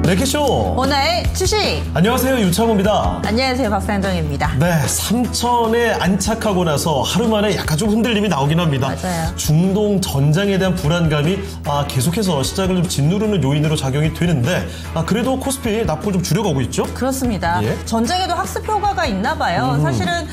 레키쇼 오늘 주식. 안녕하세요, 유창호입니다. 안녕하세요, 박상정입니다. 네, 3천에 안착하고 나서 하루 만에 약간 좀 흔들림이 나오긴 합니다. 맞아요. 중동 전장에 대한 불안감이 계속해서 시장을 좀 짓누르는 요인으로 작용이 되는데 그래도 코스피 낙폭을 좀 줄여가고 있죠? 그렇습니다. 예. 전쟁에도 학습 효과가 있나 봐요. 사실은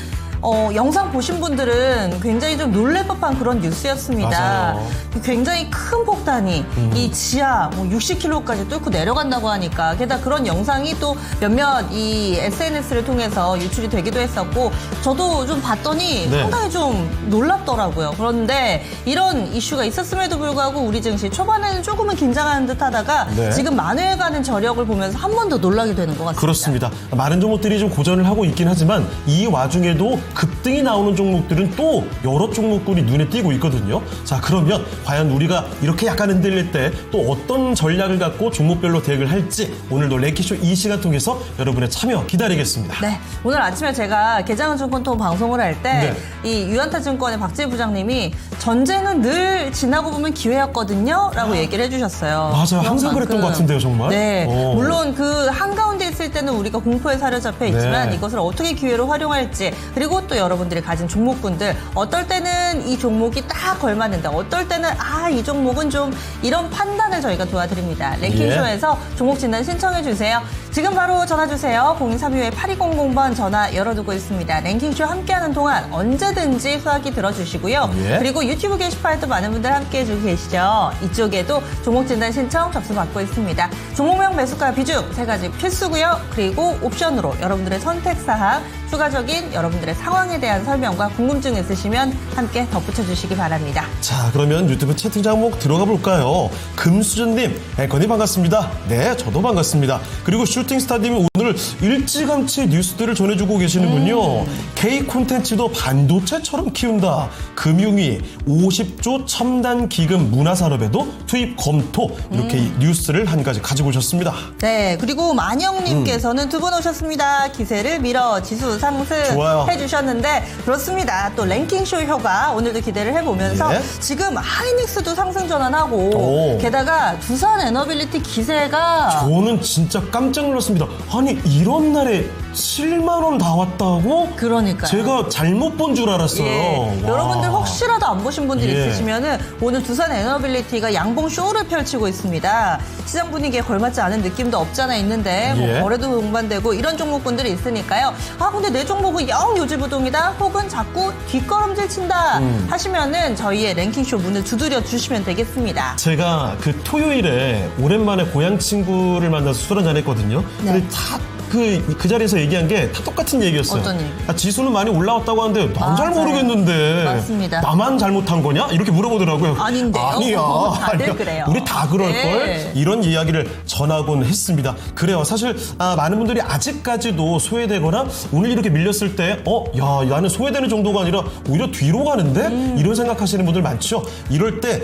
영상 보신 분들은 굉장히 좀 놀랄 법한 그런 뉴스였습니다. 맞아요. 굉장히 큰 폭탄이 이 지하 60km까지 뚫고 내려간다고 하니까, 게다가 그런 영상이 또 몇몇 이 SNS를 통해서 유출이 되기도 했었고, 저도 좀 봤더니 네. 상당히 좀 놀랍더라고요. 그런데 이런 이슈가 있었음에도 불구하고 우리 증시 초반에는 조금은 긴장하는 듯 하다가 네. 지금 만회해 가는 저력을 보면서 한 번 더 놀라게 되는 것 같습니다. 그렇습니다. 많은 종목들이 좀 고전을 하고 있긴 하지만 이 와중에도 급등이 나오는 종목들은 또 여러 종목군이 눈에 띄고 있거든요. 자, 그러면 과연 우리가 이렇게 약간 흔들릴 때 또 어떤 전략을 갖고 종목별로 대응을 할지 오늘도 레키쇼 이 시간 통해서 여러분의 참여 기다리겠습니다. 네, 오늘 아침에 제가 개장은증권통 방송을 할 때 이 유한타증권의 박재희 부장님이 전쟁은 늘 지나고 보면 기회였거든요 라고 얘기를 해주셨어요. 맞아요. 항상 그랬던 것 같은데요, 정말. 네, 오. 물론 그 한가운데 있을 때는 우리가 공포에 사로잡혀 있지만 네. 이것을 어떻게 기회로 활용할지, 그리고 또 여러분들이 가진 종목군들, 어떨 때는 이 종목이 딱 걸맞는데 어떨 때는 이 종목은 좀, 이런 판단을 저희가 도와드립니다. 랭킹쇼에서 종목 진단 신청해 주세요. 지금 바로 전화 주세요. 0232-8200번 전화 열어두고 있습니다. 랭킹쇼 함께하는 동안 언제든지 수화기 들어주시고요. 예. 그리고 유튜브 게시판에도 많은 분들 함께해 주고 계시죠. 이쪽에도 종목 진단 신청 접수 받고 있습니다. 종목명, 매수가, 비중 세 가지 필수고요. 그리고 옵션으로 여러분들의 선택사항, 추가적인 여러분들의 상황에 대한 설명과 궁금증 있으시면 함께 덧붙여 주시기 바랍니다. 자, 그러면 유튜브 채팅창 한번 들어가 볼까요? 금수전님, 앵커님 반갑습니다. 네, 저도 반갑습니다. 그리고 슈팅스타님이 오늘 일찌감치 뉴스들을 전해주고 계시는군요. K 콘텐츠도 반도체처럼 키운다. 금융위 50조 첨단 기금 문화산업에도 투입 검토. 이렇게 뉴스를 한 가지 가지고 오셨습니다. 네, 그리고 만영님께서는 두 분 오셨습니다. 기세를 밀어 지수 상승 좋아요. 해주셨는데, 그렇습니다. 또 랭킹쇼 효과 오늘도 기대를 해보면서 예. 지금 하이닉스도 상승 전환하고, 오. 게다가 두산 에너빌리티 기세가 저는 진짜 깜짝 놀랐습니다. 아니, 이런 날에 7만 원 나왔다고? 그러니까요. 제가 잘못 본 줄 알았어요. 예. 와. 여러분들 혹시라도 안 보신 분들이 예. 있으시면은 오늘 두산 에너빌리티가 양봉 쇼를 펼치고 있습니다. 시장 분위기에 걸맞지 않은 느낌도 없잖아 있는데 예. 거래도 동반되고 이런 종목군들이 있으니까요. 근데 내 종목은 영 요지부동이다, 혹은 자꾸 뒷걸음질 친다 하시면은 저희의 랭킹쇼 문을 두드려 주시면 되겠습니다. 제가 그 토요일에 오랜만에 고향 친구를 만나서 술 한잔 했거든요. 네. 근데 다 그 자리에서 얘기한 게 다 똑같은 얘기였어요. 어떤 얘기? 지수는 많이 올라왔다고 하는데 난 잘 맞아요. 모르겠는데 맞습니다. 나만 잘못한 거냐? 이렇게 물어보더라고요. 아닌데요. 아니야. 다들 아니야. 그래요. 우리 다 그럴걸? 네. 이런 이야기를 전하곤 했습니다. 그래요. 사실 많은 분들이 아직까지도 소외되거나 오늘 이렇게 밀렸을 때 야, 나는 소외되는 정도가 아니라 오히려 뒤로 가는데? 이런 생각하시는 분들 많죠? 이럴 때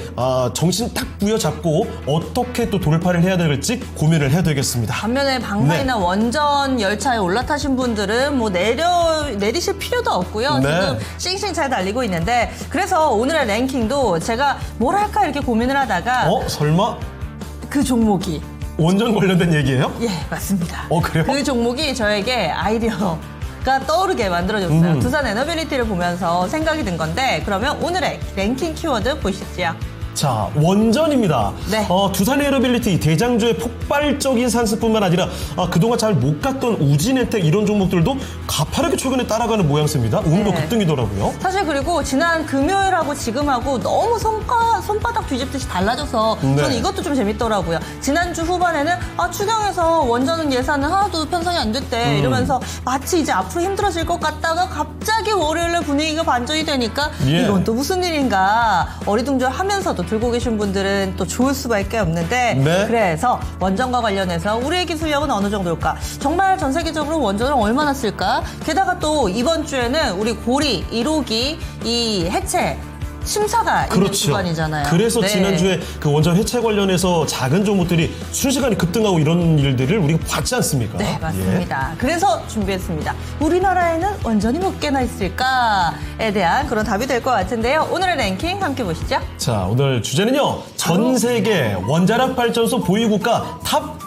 정신 딱 부여잡고 어떻게 또 돌파를 해야 될지 고민을 해야 되겠습니다. 반면에 방산이나 네. 원전 열차에 올라타신 분들은 뭐 내리실 필요도 없고요. 네. 지금 싱싱 잘 달리고 있는데, 그래서 오늘의 랭킹도 제가 뭘 할까 이렇게 고민을 하다가 설마 그 종목이, 원전 관련된 얘기예요? 예, 맞습니다. 그래요? 그 종목이 저에게 아이디어가 떠오르게 만들어줬어요. 두산 에너빌리티를 보면서 생각이 든 건데, 그러면 오늘의 랭킹 키워드 보시죠. 자, 원전입니다. 네. 두산 에어빌리티 대장주의 폭발적인 산수뿐만 아니라 그동안 잘 못 갔던 우진엔텍 이런 종목들도 가파르게 최근에 따라가는 모양새입니다. 오늘도 네. 급등이더라고요. 사실 그리고 지난 금요일하고 지금하고 너무 손바닥 뒤집듯이 달라져서 네. 저는 이것도 좀 재밌더라고요. 지난주 후반에는 추경에서 원전 예산은 하나도 편성이 안 됐대 이러면서 마치 이제 앞으로 힘들어질 것 같다가 갑자기 월요일에 분위기가 반전이 되니까 예. 이건 또 무슨 일인가 어리둥절하면서도 들고 계신 분들은 또 좋을 수밖에 없는데, 네. 그래서 원전과 관련해서 우리의 기술력은 어느 정도일까? 정말 전 세계적으로 원전을 얼마나 쓸까? 게다가 또 이번 주에는 우리 고리 1호기 이 해체 심사가 있는 그렇죠. 구간이잖아요. 그래서 네. 지난주에 그 원전 해체 관련해서 작은 종목들이 순식간에 급등하고 이런 일들을 우리가 봤지 않습니까? 네, 맞습니다. 그래서 준비했습니다. 우리나라에는 원전이 몇 개나 있을까에 대한 그런 답이 될 것 같은데요. 오늘의 랭킹 함께 보시죠. 자, 오늘 주제는요. 전 세계 원자력 발전소 보유국가 탑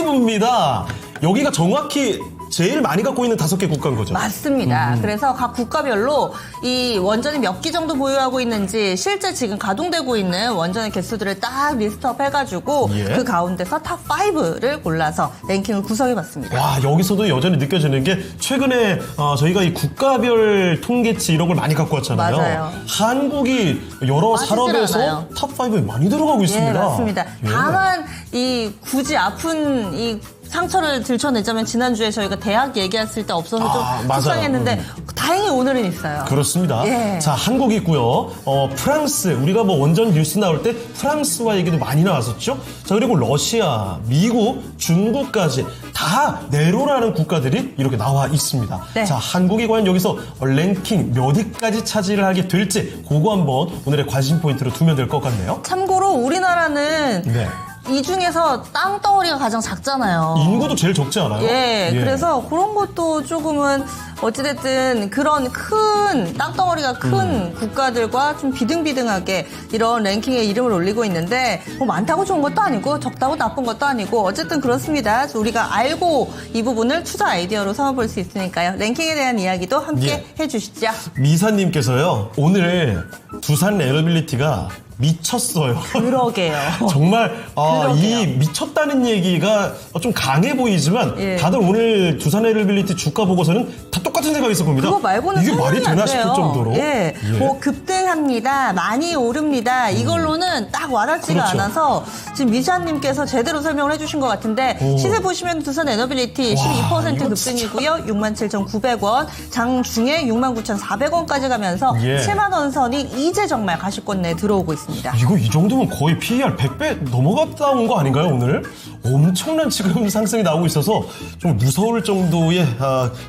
5입니다. 여기가 정확히 제일 많이 갖고 있는 5개 국가인 거죠. 맞습니다. 그래서 각 국가별로 이 원전이 몇 기 정도 보유하고 있는지 실제 지금 가동되고 있는 원전의 개수들을 딱 리스트업 해가지고 예. 그 가운데서 탑 5를 골라서 랭킹을 구성해봤습니다. 와, 여기서도 여전히 느껴지는 게 최근에 저희가 이 국가별 통계치 이런 걸 많이 갖고 왔잖아요. 맞아요. 한국이 여러 빠지질 산업에서 않아요. 탑 5에 많이 들어가고 있습니다. 예, 맞습니다. 예. 다만 이 굳이 아픈 이 상처를 들춰내자면 지난주에 저희가 대학 얘기했을 때 없어서 좀 맞아요. 속상했는데 다행히 오늘은 있어요. 그렇습니다. 예. 자, 한국이 있고요. 프랑스, 우리가 뭐 원전 뉴스 나올 때 프랑스와 얘기도 많이 나왔었죠. 자, 그리고 러시아, 미국, 중국까지 다 내로라는 국가들이 이렇게 나와 있습니다. 네. 자, 한국이 과연 여기서 랭킹 몇 위까지 차지를 하게 될지 그거 한번 오늘의 관심 포인트로 두면 될 것 같네요. 참고로 우리나라는 네. 이 중에서 땅덩어리가 가장 작잖아요. 인구도 제일 적지 않아요? 예, 그래서 그런 것도 조금은 어찌됐든 그런 큰 땅덩어리가 큰 국가들과 좀 비등비등하게 이런 랭킹에 이름을 올리고 있는데 뭐 많다고 좋은 것도 아니고 적다고 나쁜 것도 아니고 어쨌든 그렇습니다. 우리가 알고 이 부분을 투자 아이디어로 삼아볼 수 있으니까요. 랭킹에 대한 이야기도 함께 해주시죠. 미사님께서요, 오늘 두산 에어빌리티가 미쳤어요. 그러게요. 정말 그러게요. 이 미쳤다는 얘기가 좀 강해 보이지만 예. 다들 오늘 두산 에어빌리티 주가 보고서는 다 똑같은 생각이 있을 겁니다. 그거 말고는 이게 말이 설명이 안 되나 싶을 돼요. 정도로. 예. 예. 뭐 급등합니다. 많이 오릅니다. 이걸로는 딱 와닿지가 그렇죠. 않아서 지금 미샤님께서 제대로 설명을 해주신 것 같은데 오. 시세 보시면 두산 에너빌리티 와, 12% 이거 급등이고요. 67,900원. 장중에 69,400원까지 가면서 예. 7만 원 선이 이제 정말 가시권 내에 들어오고 있습니다. 이거 이 정도면 거의 PER 100배 넘어갔다 온 거 아닌가요, 오늘? 엄청난 지금 상승이 나오고 있어서 좀 무서울 정도의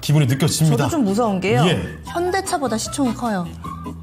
기분이 느껴집니다. 저도 좀 무서운 게요. 예. 현대차보다 시총이 커요.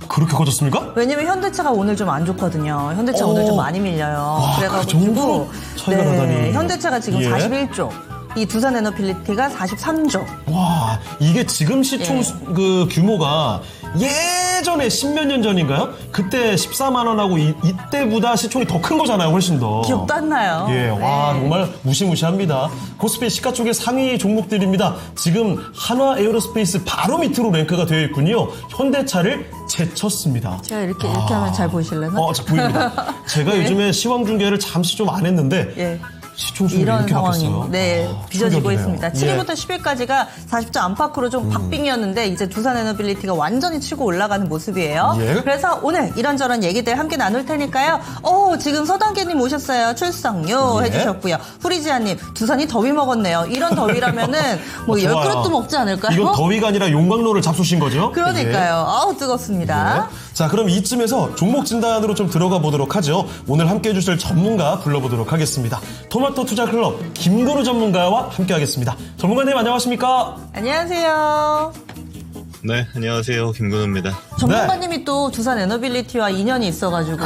그렇게 커졌습니까? 왜냐면 현대차가 오늘 좀 안 좋거든요. 현대차 오늘 좀 많이 밀려요. 와, 그 정도로 차이가 나다니. 현대차가 지금 예. 41조. 이 두산 에너빌리티가 43조. 와, 이게 지금 시총 예. 그 규모가 예전에 10몇 년 전인가요? 그때 14만 원하고 이때보다 시총이 더 큰 거잖아요, 훨씬 더. 기억도 안 나요. 예, 와, 네. 정말 무시무시합니다. 코스피 시가총액 상위 종목들입니다. 지금 한화 에어로스페이스 바로 밑으로 랭크가 되어 있군요. 현대차를 제쳤습니다. 제가 이렇게 하면 잘 보이실래나? 잘 보입니다. 제가 요즘에 시황 중계를 잠시 좀 안 했는데 예. 시총수가 이런 이렇게 상황이 바뀌었어요. 빚어지고 충격이네요. 있습니다. 7위부터 10위까지가 40점 안팎으로 좀 박빙이었는데 이제 두산 에너빌리티가 완전히 치고 올라가는 모습이에요. 예. 그래서 오늘 이런저런 얘기들 함께 나눌 테니까요. 지금 서단계님 오셨어요. 출석료 예. 해주셨고요. 후리지아님 두산이 더위 먹었네요. 이런 더위라면은 뭐 좋아요. 10그릇도 먹지 않을까요? 이건 더위가 아니라 용광로를 잡수신 거죠? 그러니까요. 아우 뜨겁습니다. 네. 자, 그럼 이쯤에서 종목 진단으로 좀 들어가 보도록 하죠. 오늘 함께 해주실 전문가 불러보도록 하겠습니다. 토마토 투자 클럽 김건우 전문가와 함께 하겠습니다. 전문가님 안녕하십니까? 안녕하세요. 네, 안녕하세요. 김근우입니다. 전문가님이 또 두산 에너빌리티와 인연이 있어가지고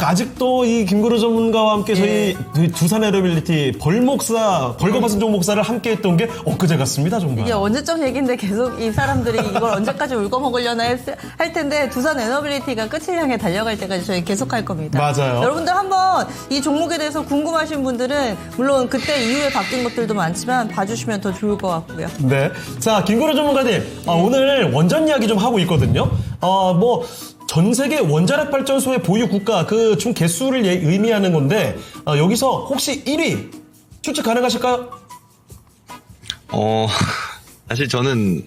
아직도 이 김건우 전문가와 함께 저희 두산 에어빌리티 벌거벗은 종목사를 함께 했던 게 엊그제 같습니다, 정말. 이게 언제적 얘기인데 계속 이 사람들이 이걸 언제까지 울고 먹으려나 할 텐데 두산 에너빌리티가 끝을 향해 달려갈 때까지 저희 계속 할 겁니다. 맞아요. 여러분들 한번 이 종목에 대해서 궁금하신 분들은 물론 그때 이후에 바뀐 것들도 많지만 봐주시면 더 좋을 것 같고요. 네. 자, 김건우 전문가님. 오늘 원전 이야기 좀 하고 있거든요. 전 세계 원자력 발전소의 보유 국가 그 총 개수를 의미하는 건데 여기서 혹시 1위 추측 가능하실까요? 사실 저는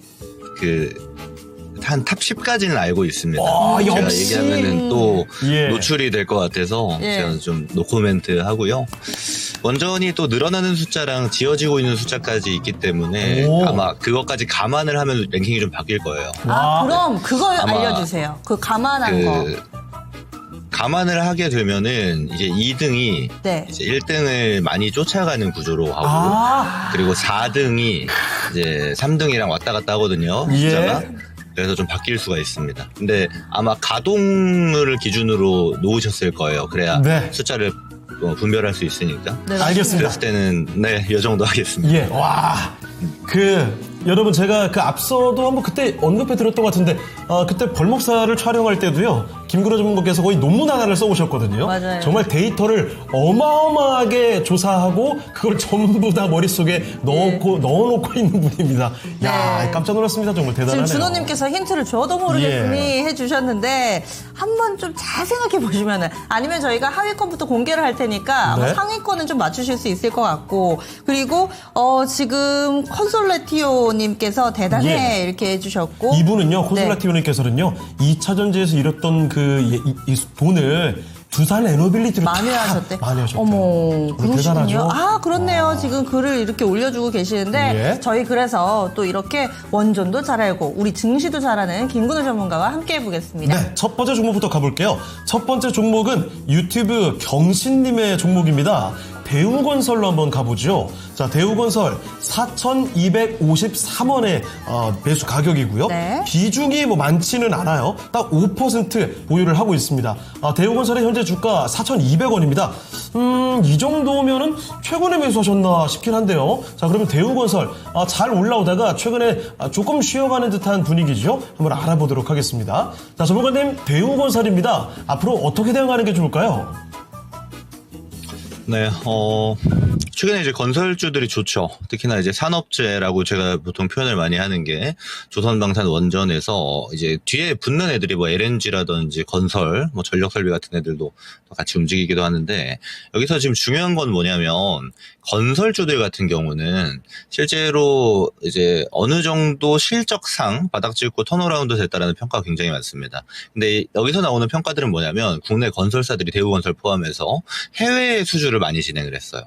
한 탑 10까지는 알고 있습니다. 제가 역시. 얘기하면은 또 예. 노출이 될 것 같아서 예. 제가 좀 노코멘트 하고요. 원전이 또 늘어나는 숫자랑 지어지고 있는 숫자까지 있기 때문에 오. 아마 그것까지 감안을 하면 랭킹이 좀 바뀔 거예요. 그럼 그걸 아마 알려주세요. 그 감안한 거. 감안을 하게 되면은 이제 2등이 네. 이제 1등을 많이 쫓아가는 구조로 하고 그리고 4등이 이제 3등이랑 왔다 갔다 하거든요. 예. 숫자가. 그래서 좀 바뀔 수가 있습니다. 근데 아마 가동률을 기준으로 놓으셨을 거예요. 그래야 네. 숫자를 분별할 수 있으니까. 네, 알겠습니다. 그랬을 때는 이 정도 하겠습니다. 예, 와. 여러분 제가 앞서도 한번 그때 언급해 드렸던 것 같은데, 그때 벌목사를 촬영할 때도요, 김구라 전문가께서 거의 논문 하나를 써오셨거든요. 맞아요. 정말 데이터를 어마어마하게 조사하고 그걸 전부 다 머릿속에 넣어놓고 있는 분입니다. 야, 네. 깜짝 놀랐습니다. 정말 대단하네요. 지금 준호님께서 힌트를 저도 모르겠으니 예. 해주셨는데 한번 좀 잘 생각해 보시면은 아니면 저희가 하위권부터 공개를 할 테니까 아마 네. 상위권은 좀 맞추실 수 있을 것 같고 그리고 지금 콘솔레티오님께서 대단해 예. 이렇게 해주셨고 이분은요, 콘솔라티오님께서는요, 2차 전지에서 잃었던 이 돈을 두산 에너빌리티로 많이 다 하셨대. 많이 하셨대요. 어머, 정말 그러시군요. 대단하죠? 아, 그렇네요. 지금 글을 이렇게 올려주고 계시는데 예. 저희 그래서 또 이렇게 원전도 잘 알고 우리 증시도 잘하는 김근우 전문가와 함께 해보겠습니다. 네, 첫 번째 종목부터 가볼게요. 첫 번째 종목은 유튜브 경신님의 종목입니다. 대우건설로 한번 가보죠. 자, 대우건설 4,253원의 매수 가격이고요. 네. 비중이 뭐 많지는 않아요. 딱 5% 보유를 하고 있습니다. 대우건설의 현재 주가 4,200원입니다. 이 정도면은 최근에 매수하셨나 싶긴 한데요. 자, 그러면 대우건설 잘 올라오다가 최근에 조금 쉬어가는 듯한 분위기죠. 한번 알아보도록 하겠습니다. 자, 전문가님, 대우건설입니다. 앞으로 어떻게 대응하는 게 좋을까요? 네, 최근에 이제 건설주들이 좋죠. 특히나 이제 산업재라고 제가 보통 표현을 많이 하는 게 조선방산 원전에서 이제 뒤에 붙는 애들이 뭐 LNG라든지 건설, 뭐 전력설비 같은 애들도 같이 움직이기도 하는데 여기서 지금 중요한 건 뭐냐면 건설주들 같은 경우는 실제로 이제 어느 정도 실적상 바닥 찍고 턴어라운드 됐다라는 평가가 굉장히 많습니다. 근데 여기서 나오는 평가들은 뭐냐면 국내 건설사들이 대우건설 포함해서 해외 수주를 많이 진행을 했어요.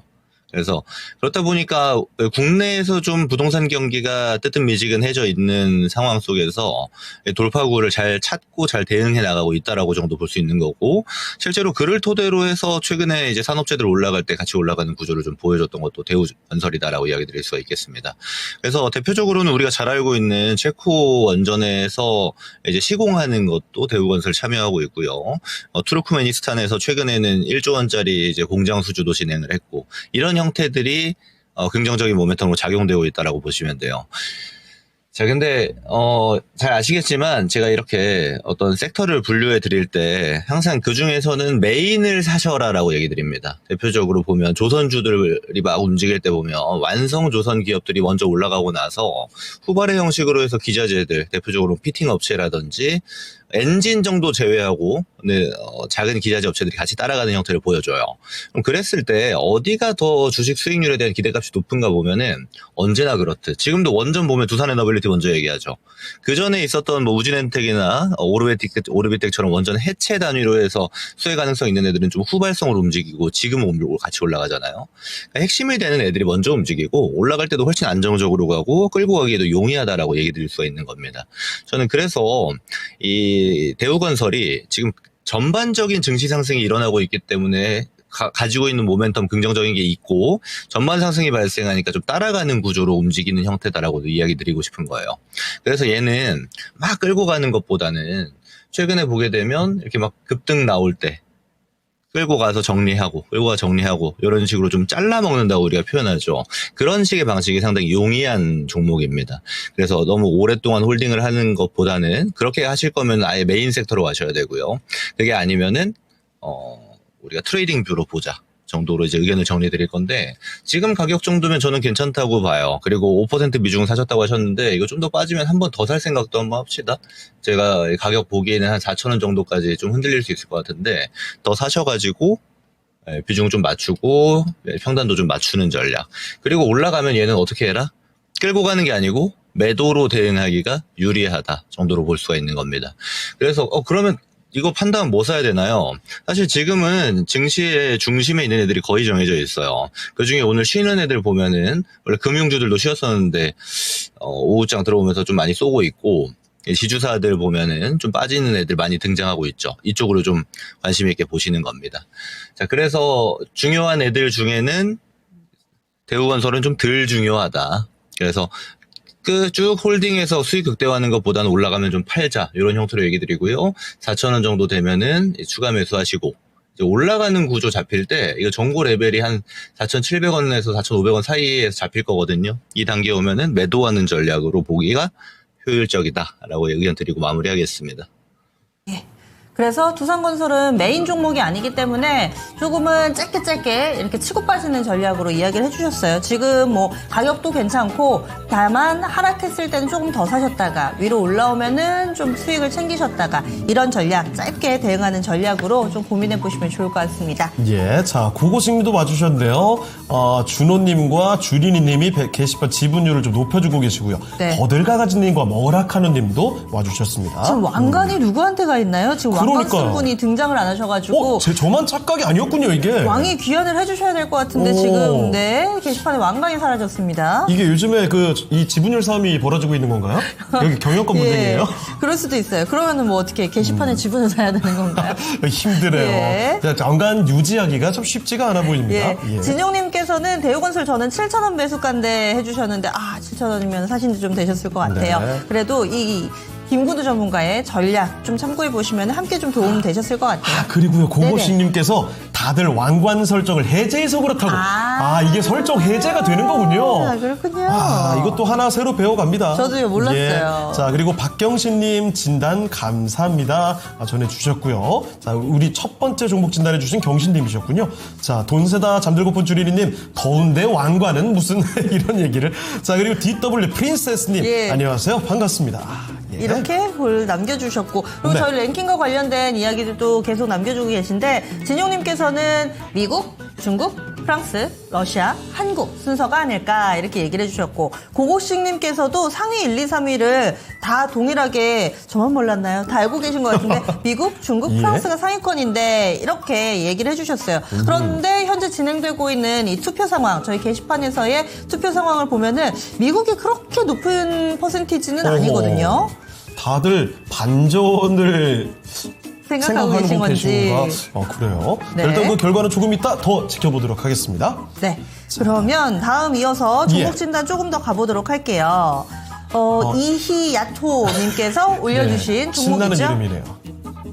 그래서 그렇다 보니까 국내에서 좀 부동산 경기가 뜨뜻미지근해져 있는 상황 속에서 돌파구를 잘 찾고 잘 대응해 나가고 있다라고 정도 볼 수 있는 거고 실제로 그를 토대로 해서 최근에 이제 산업재들 올라갈 때 같이 올라가는 구조를 좀 보여줬던 것도 대우건설이다라고 이야기 드릴 수가 있겠습니다. 그래서 대표적으로는 우리가 잘 알고 있는 체코 원전에서 이제 시공하는 것도 대우건설 참여하고 있고요. 투르크메니스탄에서 최근에는 1조 원짜리 이제 공장 수주도 진행을 했고 이런 형태들이 긍정적인 모멘텀으로 작용되고 있다라고 보시면 돼요. 자, 근데 잘 아시겠지만 제가 이렇게 어떤 섹터를 분류해 드릴 때 항상 그 중에서는 메인을 사셔라라고 얘기 드립니다. 대표적으로 보면 조선주들이 막 움직일 때 보면 완성 조선 기업들이 먼저 올라가고 나서 후발의 형식으로 해서 기자재들, 대표적으로 피팅 업체라든지 엔진 정도 제외하고 작은 기자재 업체들이 같이 따라가는 형태를 보여줘요. 그럼 그랬을 때 어디가 더 주식 수익률에 대한 기대값이 높은가 보면은 언제나 그렇듯 지금도 원전 보면 두산에너빌리티 먼저 얘기하죠. 그 전에 있었던 뭐 우진엔텍이나 오르비텍처럼 원전 해체 단위로 해서 수혜 가능성 있는 애들은 좀 후발성으로 움직이고 지금은 같이 올라가잖아요. 그러니까 핵심이 되는 애들이 먼저 움직이고 올라갈 때도 훨씬 안정적으로 가고 끌고 가기에도 용이하다라고 얘기 드릴 수가 있는 겁니다. 저는 그래서 이 대우건설이 지금 전반적인 증시 상승이 일어나고 있기 때문에 가지고 있는 모멘텀 긍정적인 게 있고 전반 상승이 발생하니까 좀 따라가는 구조로 움직이는 형태다라고 이야기 드리고 싶은 거예요. 그래서 얘는 막 끌고 가는 것보다는 최근에 보게 되면 이렇게 막 급등 나올 때 끌고 가서 정리하고 이런 식으로 좀 잘라 먹는다고 우리가 표현하죠. 그런 식의 방식이 상당히 용이한 종목입니다. 그래서 너무 오랫동안 홀딩을 하는 것보다는 그렇게 하실 거면 아예 메인 섹터로 가셔야 되고요. 그게 아니면은 우리가 트레이딩 뷰로 보자 정도로 이제 의견을 정리해 드릴 건데 지금 가격 정도면 저는 괜찮다고 봐요. 그리고 5% 미중 사셨다고 하셨는데 이거 좀 더 빠지면 한 번 더 살 생각도 한번 합시다. 제가 가격 보기에는 한 4,000원 정도까지 좀 흔들릴 수 있을 것 같은데 더 사셔가지고 비중 좀 맞추고 평단도 좀 맞추는 전략. 그리고 올라가면 얘는 어떻게 해라? 끌고 가는 게 아니고 매도로 대응하기가 유리하다 정도로 볼 수가 있는 겁니다. 그래서 그러면 이거 판단 뭐 사야 되나요? 사실 지금은 증시의 중심에 있는 애들이 거의 정해져 있어요. 그중에 오늘 쉬는 애들 보면은 원래 금융주들도 쉬었었는데 오후장 들어오면서 좀 많이 쏘고 있고 지주사들 보면은 좀 빠지는 애들 많이 등장하고 있죠. 이쪽으로 좀 관심 있게 보시는 겁니다. 자, 그래서 중요한 애들 중에는 대우건설은 좀 덜 중요하다. 그래서 쭉 홀딩해서 수익 극대화하는 것보다는 올라가면 좀 팔자 이런 형태로 얘기 드리고요. 4,000원 정도 되면은 추가 매수하시고 이제 올라가는 구조 잡힐 때 이거 정고 레벨이 한 4,700원에서 4,500원 사이에서 잡힐 거거든요. 이 단계 오면은 매도하는 전략으로 보기가 효율적이다라고 의견 드리고 마무리하겠습니다. 그래서 두산건설은 메인 종목이 아니기 때문에 조금은 짧게 이렇게 치고 빠지는 전략으로 이야기를 해주셨어요. 지금 뭐 가격도 괜찮고 다만 하락했을 때는 조금 더 사셨다가 위로 올라오면은 좀 수익을 챙기셨다가 이런 전략, 짧게 대응하는 전략으로 좀 고민해 보시면 좋을 것 같습니다. 예, 자, 고고식님도 와주셨는데요. 준호님과 주린이님이 게시판 지분율을 좀 높여주고 계시고요. 네. 거들가가지님과 머라카누님도 와주셨습니다. 지금 왕관이 누구한테가 있나요? 지금 왕관 그러니까요. 쓴 분이 등장을 안 하셔가지고 저만 착각이 아니었군요, 이게. 왕이 귀환을 해주셔야 될 것 같은데 오. 지금 게시판에 왕관이 사라졌습니다. 이게 요즘에 이 지분율 싸움이 벌어지고 있는 건가요? 여기 경영권 문제예요? 그럴 수도 있어요. 그러면은 뭐 어떻게 게시판에 지분을 사야 되는 건가요? 힘드네요. 예. 자, 왕관 유지하기가 좀 쉽지가 않아 보입니다. 예. 진용님께서는 대우건설 저는 7,000원 매수가인데 해주셨는데 7,000원이면 사신 지 좀 되셨을 것 같아요. 네. 그래도 이 김구두 전문가의 전략 좀 참고해 보시면 함께 좀 도움 되셨을 것 같아요. 그리고요, 고고식님께서 다들 왕관 설정을 해제해서 그렇다고. 이게 설정 해제가 되는 거군요. 그렇군요. 이것도 하나 새로 배워갑니다. 저도요, 몰랐어요. 예. 자, 그리고 박경신님 진단 감사합니다. 전해주셨고요. 자, 우리 첫 번째 종목 진단해주신 경신님이셨군요. 자, 돈세다 잠들고픈 주리리님, 더운데 왕관은 무슨 이런 얘기를. 자, 그리고 DW 프린세스님, 예. 안녕하세요. 반갑습니다. 예. 이렇게 글 남겨주셨고 그리고 네. 저희 랭킹과 관련된 이야기들도 계속 남겨주고 계신데 진용님께서는 미국, 중국, 프랑스, 러시아, 한국 순서가 아닐까 이렇게 얘기를 해주셨고 고고식님께서도 상위 1, 2, 3위를 다 동일하게 저만 몰랐나요? 다 알고 계신 것 같은데 미국, 중국, 예. 프랑스가 상위권인데 이렇게 얘기를 해주셨어요. 그런데 현재 진행되고 있는 이 투표 상황 저희 게시판에서의 투표 상황을 보면은 미국이 그렇게 높은 퍼센티지는 아니거든요. 다들 반전을 생각하고 계신 건지. 그래요. 네. 일단 그 결과는 조금 이따 더 지켜보도록 하겠습니다. 네. 그러면 다음 이어서 종목 예. 진단 조금 더 가보도록 할게요. 이희야토님께서 올려주신 네, 신나는 종목이죠. 이름이네요.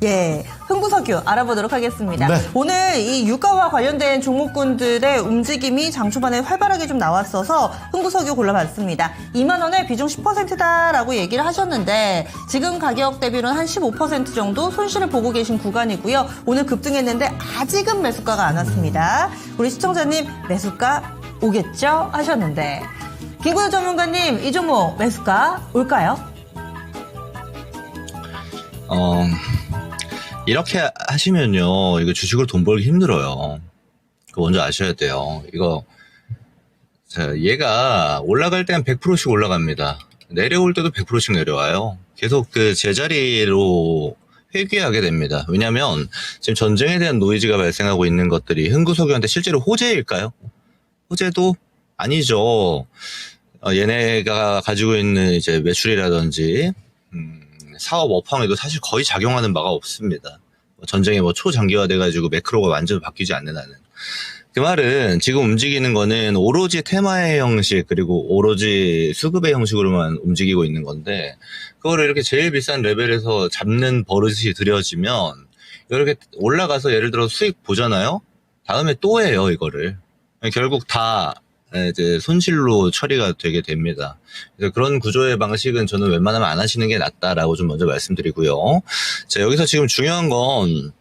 예, 흥부석유 알아보도록 하겠습니다. 네. 오늘 이 유가와 관련된 종목군들의 움직임이 장 초반에 활발하게 좀 나왔어서 흥부석유 골라봤습니다. 2만 원에 비중 10%다라고 얘기를 하셨는데 지금 가격 대비로는 한 15% 정도 손실을 보고 계신 구간이고요. 오늘 급등했는데 아직은 매수가가 안 왔습니다. 우리 시청자님 매수가 오겠죠? 하셨는데 김구현 전문가님 이 종목 매수가 올까요? 이렇게 하시면요, 이거 주식으로 돈 벌기 힘들어요. 그거 먼저 아셔야 돼요. 얘가 올라갈 때는 100%씩 올라갑니다. 내려올 때도 100%씩 내려와요. 계속 그 제자리로 회귀하게 됩니다. 왜냐면 지금 전쟁에 대한 노이즈가 발생하고 있는 것들이 흥구석유한테 실제로 호재일까요? 호재도 아니죠. 얘네가 가지고 있는 이제 매출이라든지, 사업 업황에도 사실 거의 작용하는 바가 없습니다. 전쟁이 초장기화돼가지고 매크로가 완전 바뀌지 않는 한은. 그 말은 지금 움직이는 거는 오로지 테마의 형식 그리고 오로지 수급의 형식으로만 움직이고 있는 건데 그거를 이렇게 제일 비싼 레벨에서 잡는 버릇이 들여지면 이렇게 올라가서 예를 들어 수익 보잖아요. 다음에 또 해요 이거를. 결국 다 이제 손실로 처리가 되게 됩니다. 그래서 그런 구조의 방식은 저는 웬만하면 안 하시는 게 낫다라고 좀 먼저 말씀드리고요. 자, 여기서 지금 중요한 건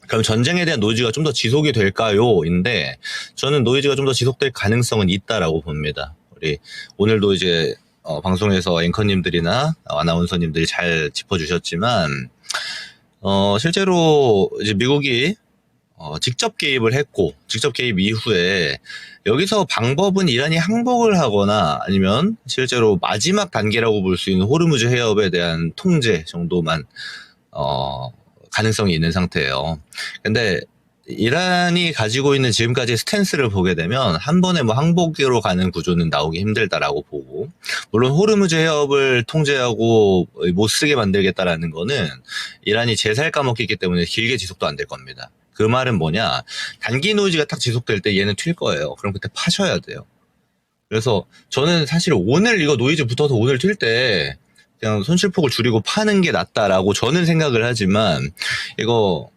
그럼 전쟁에 대한 노이즈가 좀 더 지속이 될까요? 인데 저는 노이즈가 좀 더 지속될 가능성은 있다라고 봅니다. 우리 오늘도 이제 방송에서 앵커님들이나 아나운서님들이 잘 짚어주셨지만 실제로 이제 미국이 직접 개입을 했고 직접 개입 이후에 여기서 방법은 이란이 항복을 하거나 아니면 실제로 마지막 단계라고 볼 수 있는 호르무즈 해협에 대한 통제 정도만 가능성이 있는 상태예요. 근데 이란이 가지고 있는 지금까지의 스탠스를 보게 되면 한 번에 항복으로 가는 구조는 나오기 힘들다라고 보고 물론 호르무즈 해협을 통제하고 못 쓰게 만들겠다라는 거는 이란이 제살 까먹기 있기 때문에 길게 지속도 안 될 겁니다. 그 말은 뭐냐? 단기 노이즈가 딱 지속될 때 얘는 튈 거예요. 그럼 그때 파셔야 돼요. 그래서 저는 사실 오늘 이거 노이즈 붙어서 오늘 튈 때 그냥 손실폭을 줄이고 파는 게 낫다라고 저는 생각을 하지만 이거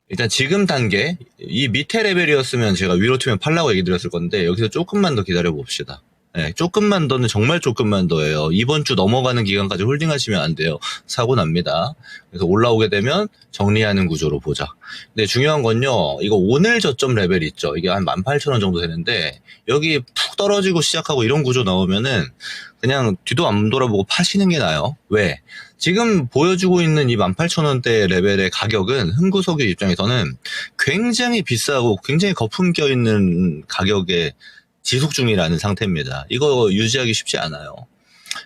일단 지금 단계 이 밑에 레벨이었으면 제가 위로 튀면 팔라고 얘기 드렸을 건데 여기서 조금만 더 기다려 봅시다. 네, 조금만 더는 정말 조금만 더예요. 이번 주 넘어가는 기간까지 홀딩하시면 안 돼요. 사고 납니다. 그래서 올라오게 되면 정리하는 구조로 보자. 근데 중요한 건요. 이거 오늘 저점 레벨 있죠. 이게 한 18,000원 정도 되는데 여기 푹 떨어지고 시작하고 이런 구조 나오면은 그냥 뒤도 안 돌아보고 파시는 게 나아요. 왜? 지금 보여주고 있는 이 18,000원대 레벨의 가격은 흥구석유 입장에서는 굉장히 비싸고 굉장히 거품 껴있는 가격에 지속 중이라는 상태입니다. 이거 유지하기 쉽지 않아요.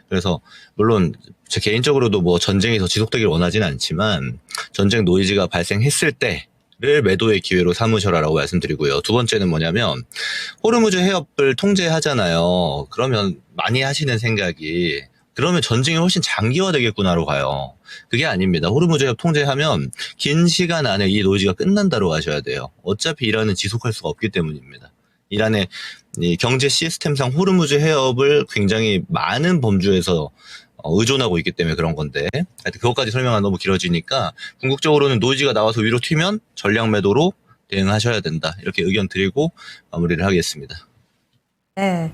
그래서 물론 제 개인적으로도 뭐 전쟁이 더 지속되길 원하지는 않지만 전쟁 노이즈가 발생했을 때를 매도의 기회로 삼으셔라라고 말씀드리고요. 두 번째는 뭐냐면 호르무즈 해협을 통제하잖아요. 그러면 많이 하시는 생각이 그러면 전쟁이 훨씬 장기화되겠구나로 가요. 그게 아닙니다. 호르무즈 해협 통제하면 긴 시간 안에 이 노이즈가 끝난다로 가셔야 돼요. 어차피 이란은 지속할 수가 없기 때문입니다. 이란의 이 경제 시스템상 호르무즈 해협을 굉장히 많은 범주에서 의존하고 있기 때문에 그런 건데 하여튼 그것까지 설명하면 너무 길어지니까 궁극적으로는 노이즈가 나와서 위로 튀면 전량 매도로 대응하셔야 된다. 이렇게 의견 드리고 마무리를 하겠습니다. 네.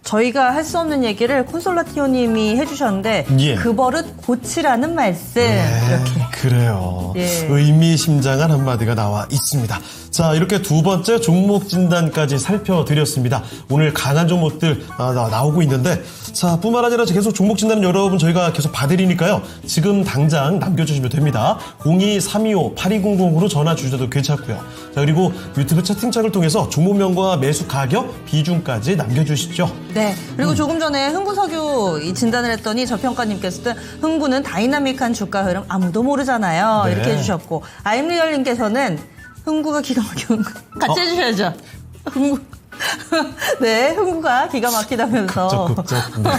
저희가 할 수 없는 얘기를 콘솔라티오님이 해주셨는데 예. 그 버릇 고치라는 말씀 이렇게. 그래요. 예. 의미심장한 한마디가 나와 있습니다. 자, 이렇게 두 번째 종목 진단까지 살펴드렸습니다. 오늘 강한 종목들 나오고 있는데 자, 뿐만 아니라 계속 종목 진단은 여러분 저희가 계속 봐드리니까요. 지금 당장 남겨주시면 됩니다. 02-325-8200으로 전화 주셔도 괜찮고요. 자, 그리고 유튜브 채팅창을 통해서 종목명과 매수 가격, 비중까지 남겨주시죠. 네. 그리고 조금 전에 흥구석유 이 진단을 했더니 저평가님께서도 흥구는 다이나믹한 주가 흐름 아무도 모르잖아요. 네. 이렇게 해주셨고 아임리얼님께서는 흥구가 기가 막히는 거 같이 해주셔야죠. 흥구. 네, 흥구가 기가 막히다면서. 극적. 네.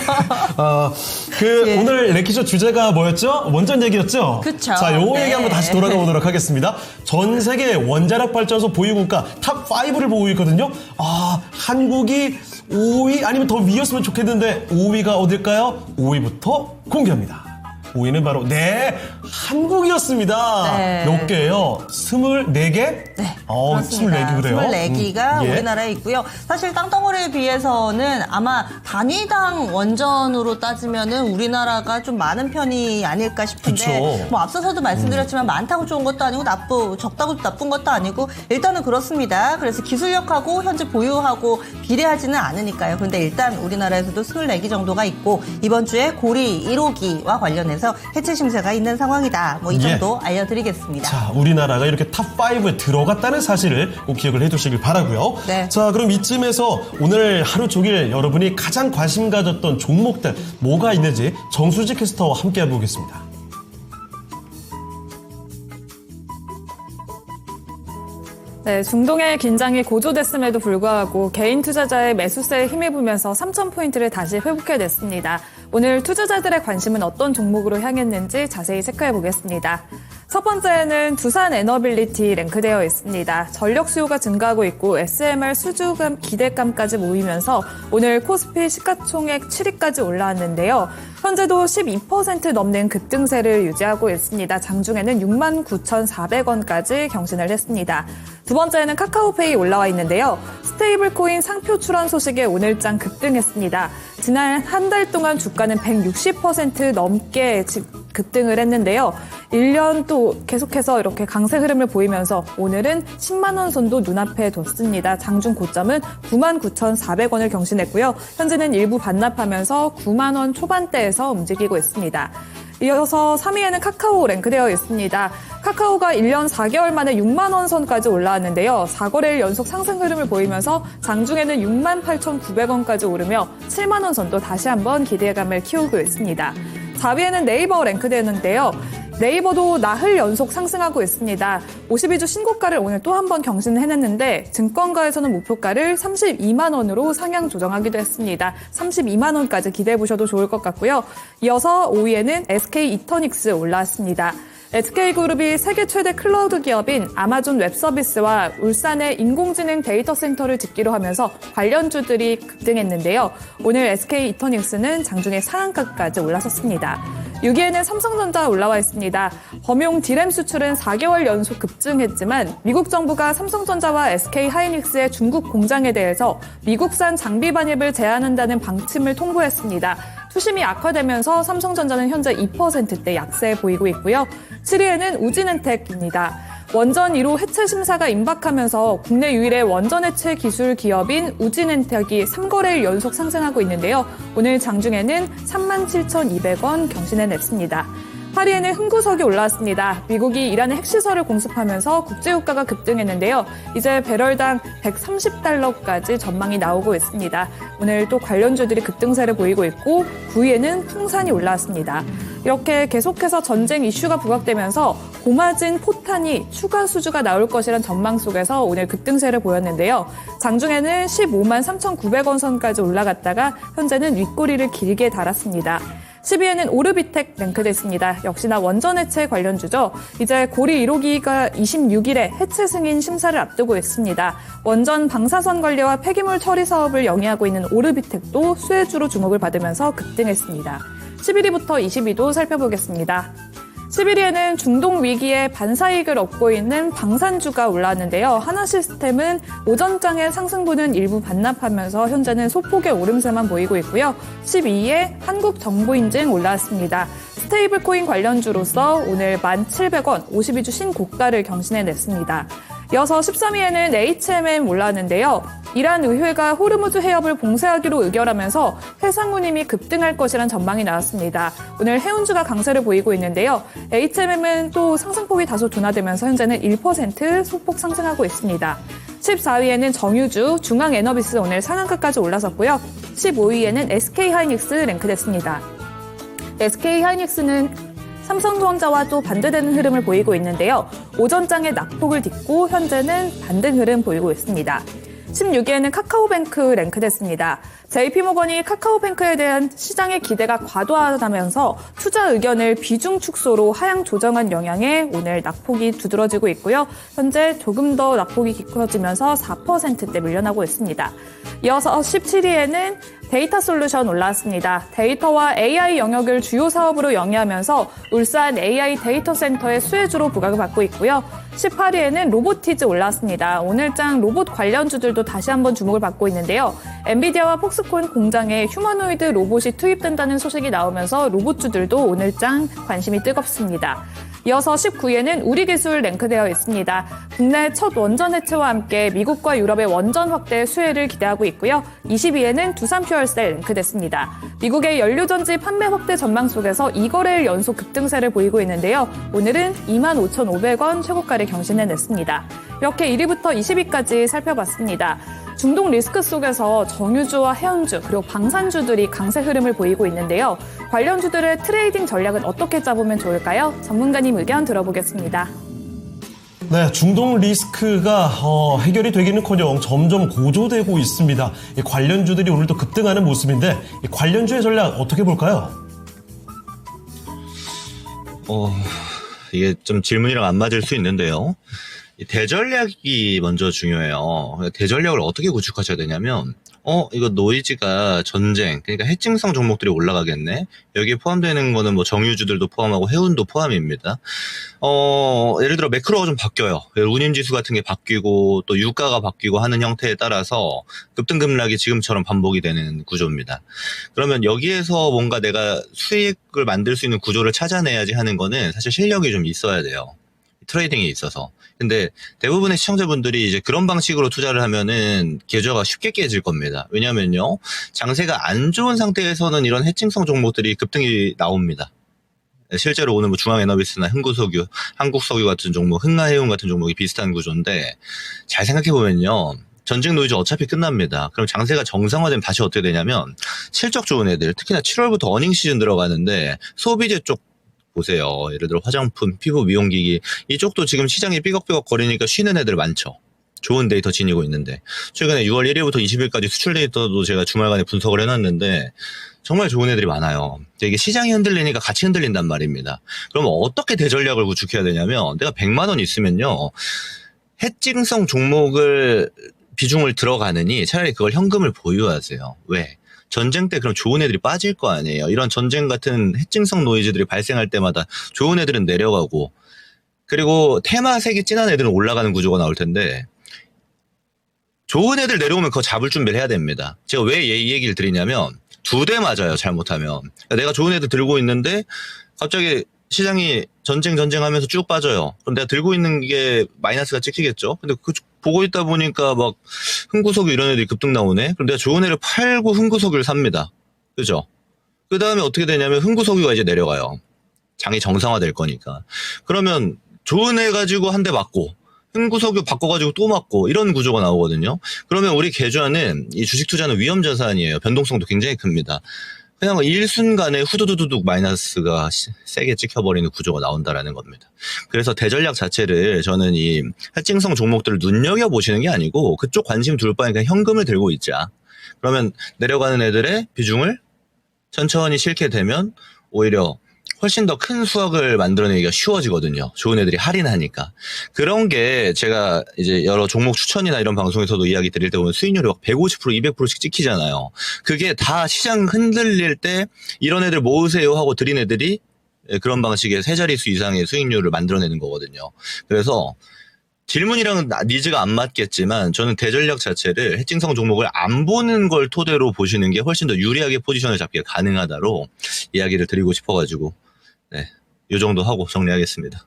예. 오늘 레키쇼 주제가 뭐였죠? 원전 얘기였죠? 그쵸. 자, 요 네. 얘기 한번 다시 돌아가 보도록 하겠습니다. 전 세계 원자력 발전소 보유국가 탑5를 보고 있거든요. 한국이 5위 아니면 더 위였으면 좋겠는데 5위가 어딜까요? 5위부터 공개합니다. 5위는 바로 한국이었습니다. 네. 몇 개예요? 24개? 네, 그렇습니다. 24개 그래요? 24기가 예. 우리나라에 있고요. 사실 땅덩어리에 비해서는 아마 단위당 원전으로 따지면은 우리나라가 좀 많은 편이 아닐까 싶은데 그쵸. 뭐 앞서서도 말씀드렸지만 많다고 좋은 것도 아니고 적다고 나쁜 것도 아니고 일단은 그렇습니다. 그래서 기술력하고 현재 보유하고 비례하지는 않으니까요. 그런데 일단 우리나라에서도 24기 정도가 있고 이번 주에 고리 1호기와 관련해서 해체 심사가 있는 상황이다. 뭐 이 정도 알려드리겠습니다. 자, 우리나라가 이렇게 탑5에 들어갔다는 사실을 꼭 기억을 해두시길 바라고요. 네. 자, 그럼 이쯤에서 오늘 하루 종일 여러분이 가장 관심 가졌던 종목들 뭐가 있는지 정수지 캐스터와 함께 해보겠습니다. 네, 중동의 긴장이 고조됐음에도 불구하고 개인 투자자의 매수세에 힘입으면서 3,000포인트를 다시 회복해냈습니다. 오늘 투자자들의 관심은 어떤 종목으로 향했는지 자세히 체크해 보겠습니다. 첫 번째는 두산 에너빌리티 랭크되어 있습니다. 전력 수요가 증가하고 있고 SMR 수주금 기대감까지 모이면서 오늘 코스피 시가총액 7위까지 올라왔는데요. 현재도 12% 넘는 급등세를 유지하고 있습니다. 장중에는 69,400원까지 경신을 했습니다. 두 번째는 카카오페이 올라와 있는데요. 스테이블 코인 상표 출원 소식에 오늘장 급등했습니다. 지난 한 달 동안 주가는 160% 넘게 급등을 했는데요. 1년 또 계속해서 이렇게 강세 흐름을 보이면서 오늘은 10만 원 선도 눈앞에 뒀습니다. 장중 고점은 99,400원을 경신했고요. 현재는 일부 반납하면서 9만 원 초반대에서 움직이고 있습니다. 이어서 3위에는 카카오 랭크되어 있습니다. 카카오가 1년 4개월 만에 6만 원 선까지 올라왔는데요. 4거래일 연속 상승 흐름을 보이면서 장중에는 68,900원까지 오르며 7만 원 선도 다시 한번 기대감을 키우고 있습니다. 4위에는 네이버 랭크되는데요. 네이버도 나흘 연속 상승하고 있습니다. 52주 신고가를 오늘 또 한 번 경신해냈는데 증권가에서는 목표가를 32만 원으로 상향 조정하기도 했습니다. 32만 원까지 기대해보셔도 좋을 것 같고요. 이어서 5위에는 SK 이터닉스 올라왔습니다. SK그룹이 세계 최대 클라우드 기업인 아마존 웹서비스와 울산의 인공지능 데이터 센터를 짓기로 하면서 관련주들이 급등했는데요. 오늘 SK 이터닉스는 장중에 상한가까지 올라섰습니다. 6위에는 삼성전자 올라와 있습니다. 범용 D램 수출은 4개월 연속 급증했지만 미국 정부가 삼성전자와 SK 하이닉스의 중국 공장에 대해서 미국산 장비 반입을 제한한다는 방침을 통보했습니다. 투심이 악화되면서 삼성전자는 현재 2%대 약세 보이고 있고요. 7위에는 우진엔텍입니다. 원전 1호 해체 심사가 임박하면서 국내 유일의 원전 해체 기술 기업인 우진엔텍이 3거래일 연속 상승하고 있는데요. 오늘 장중에는 37,200원 경신해냈습니다. 8위에는 흥구석이 올라왔습니다. 미국이 이란의 핵시설을 공습하면서 국제유가가 급등했는데요. 이제 배럴당 130달러까지 전망이 나오고 있습니다. 오늘 또 관련주들이 급등세를 보이고 있고 9위에는 풍산이 올라왔습니다. 이렇게 계속해서 전쟁 이슈가 부각되면서 고마진 포탄이 추가 수주가 나올 것이란 전망 속에서 오늘 급등세를 보였는데요. 장중에는 15만 3,900원 선까지 올라갔다가 현재는 윗꼬리를 길게 달았습니다. 10위에는 오르비텍 랭크됐습니다. 역시나 원전 해체 관련주죠. 이제 고리 1호기가 26일에 해체 승인 심사를 앞두고 있습니다. 원전 방사선 관리와 폐기물 처리 사업을 영위하고 있는 오르비텍도 수혜주로 주목을 받으면서 급등했습니다. 11위부터 20위도 살펴보겠습니다. 11위에는 중동 위기에 반사이익을 얻고 있는 방산주가 올라왔는데요. 하나시스템은 오전장의 상승분은 일부 반납하면서 현재는 소폭의 오름세만 보이고 있고요. 12위에 한국정보인증 올라왔습니다. 스테이블 코인 관련주로서 오늘 1,700원 52주 신고가를 경신해냈습니다. 이어서 13위에는 HMM 올라왔는데요. 이란 의회가 호르무즈 해협을 봉쇄하기로 의결하면서 해상 운임이 급등할 것이란 전망이 나왔습니다. 오늘 해운주가 강세를 보이고 있는데요. HMM은 또 상승폭이 다소 둔화되면서 현재는 1% 소폭 상승하고 있습니다. 14위에는 정유주, 중앙에너비스 오늘 상한가까지 올라섰고요. 15위에는 SK하이닉스 랭크됐습니다. SK하이닉스는 삼성전자와 또 반대되는 흐름을 보이고 있는데요. 오전장의 낙폭을 딛고 현재는 반등 흐름 보이고 있습니다. 16위에는 카카오뱅크 랭크됐습니다. JP모건이 카카오뱅크에 대한 시장의 기대가 과도하다면서 투자 의견을 비중 축소로 하향 조정한 영향에 오늘 낙폭이 두드러지고 있고요. 현재 조금 더 낙폭이 깊어지면서 4%대 밀려나고 있습니다. 이어서 17위에는 데이터 솔루션 올라왔습니다. 데이터와 AI 영역을 주요 사업으로 영위하면서 울산 AI 데이터 센터의 수혜주로 부각을 받고 있고요. 18위에는 로보티즈 올라왔습니다. 오늘장 로봇 관련주들도 다시 한번 주목을 받고 있는데요. 엔비디아와 폭스콘 공장에 휴머노이드 로봇이 투입된다는 소식이 나오면서 로봇주들도 오늘장 관심이 뜨겁습니다. 이어서 19위에는 우리기술 랭크되어 있습니다. 국내 첫 원전 해체와 함께 미국과 유럽의 원전 확대 수혜를 기대하고 있고요. 20위에는 두산퓨얼셀 랭크됐습니다. 미국의 연료전지 판매 확대 전망 속에서 2거래일 연속 급등세를 보이고 있는데요. 오늘은 25,500원 최고가를 경신해냈습니다. 이렇게 1위부터 20위까지 살펴봤습니다. 중동 리스크 속에서 정유주와 해운주 그리고 방산주들이 강세 흐름을 보이고 있는데요. 관련주들의 트레이딩 전략은 어떻게 짜보면 좋을까요? 전문가님 의견 들어보겠습니다. 네, 중동 리스크가 해결이 되기는커녕 점점 고조되고 있습니다. 이 관련주들이 오늘도 급등하는 모습인데 이 관련주의 전략 어떻게 볼까요? 이게 좀 질문이랑 안 맞을 수 있는데요. 대전략이 먼저 중요해요. 대전략을 어떻게 구축하셔야 되냐면, 이거 노이즈가 전쟁, 그러니까 해칭성 종목들이 올라가겠네. 여기에 포함되는 거는 뭐 정유주들도 포함하고 해운도 포함입니다. 예를 들어 매크로가 좀 바뀌어요. 운임지수 같은 게 바뀌고 또 유가가 바뀌고 하는 형태에 따라서 급등급락이 지금처럼 반복이 되는 구조입니다. 그러면 여기에서 뭔가 내가 수익을 만들 수 있는 구조를 찾아내야지 하는 거는 사실 실력이 좀 있어야 돼요. 트레이딩에 있어서. 근데 대부분의 시청자분들이 이제 그런 방식으로 투자를 하면은 계좌가 쉽게 깨질 겁니다. 왜냐면요. 장세가 안 좋은 상태에서는 이런 해칭성 종목들이 급등이 나옵니다. 실제로 오늘 뭐 중앙에너비스나 흥구석유, 한국석유 같은 종목, 흥하해운 같은 종목이 비슷한 구조인데 잘 생각해보면요. 전직 노이즈 어차피 끝납니다. 그럼 장세가 정상화되면 다시 어떻게 되냐면 실적 좋은 애들, 특히나 7월부터 어닝 시즌 들어가는데 소비재 쪽 보세요. 예를 들어 화장품, 피부 미용기기 이쪽도 지금 시장이 삐걱삐걱 거리니까 쉬는 애들 많죠. 좋은 데이터 지니고 있는데 최근에 6월 1일부터 20일까지 수출 데이터도 제가 주말간에 분석을 해놨는데 정말 좋은 애들이 많아요. 이게 시장이 흔들리니까 같이 흔들린단 말입니다. 그럼 어떻게 대전략을 구축해야 되냐면 내가 100만 원 있으면요. 해칭성 종목을 비중을 들어가느니 차라리 그걸 현금을 보유하세요. 왜? 전쟁 때 그럼 좋은 애들이 빠질 거 아니에요. 이런 전쟁 같은 해증성 노이즈들이 발생할 때마다 좋은 애들은 내려가고, 그리고 테마색이 진한 애들은 올라가는 구조가 나올 텐데, 좋은 애들 내려오면 그거 잡을 준비를 해야 됩니다. 제가 왜 이 얘기를 드리냐면 2대 맞아요, 잘못하면. 그러니까 내가 좋은 애들 들고 있는데 갑자기 시장이 전쟁 하면서 쭉 빠져요. 그럼 내가 들고 있는 게 마이너스가 찍히겠죠. 근데 그 보고 있다 보니까 막 흥구석유 이런 애들이 급등 나오네. 그럼 내가 좋은 애를 팔고 흥구석유를 삽니다. 그죠? 그 다음에 어떻게 되냐면 흥구석유가 이제 내려가요. 장이 정상화될 거니까. 그러면 좋은 애 가지고 한 대 맞고 흥구석유 바꿔가지고 또 맞고 이런 구조가 나오거든요. 그러면 우리 계좌는 이 주식 투자는 위험 자산이에요. 변동성도 굉장히 큽니다. 그냥 일순간에 후두두둑 마이너스가 세게 찍혀버리는 구조가 나온다라는 겁니다. 그래서 대전략 자체를 저는 이 할증성 종목들을 눈여겨보시는 게 아니고 그쪽 관심 둘 바에 그냥 현금을 들고 있자. 그러면 내려가는 애들의 비중을 천천히 실게 되면 오히려 훨씬 더 큰 수확을 만들어내기가 쉬워지거든요. 좋은 애들이 할인하니까. 그런 게 제가 이제 여러 종목 추천이나 이런 방송에서도 이야기 드릴 때 보면 수익률이 막 150%, 200%씩 찍히잖아요. 그게 다 시장 흔들릴 때 이런 애들 모으세요 하고 드린 애들이 그런 방식의 세 자릿수 이상의 수익률을 만들어내는 거거든요. 그래서 질문이랑은 니즈가 안 맞겠지만 저는 대전략 자체를 해증성 종목을 안 보는 걸 토대로 보시는 게 훨씬 더 유리하게 포지션을 잡기가 가능하다로 이야기를 드리고 싶어가지고 네, 이 정도 하고 정리하겠습니다.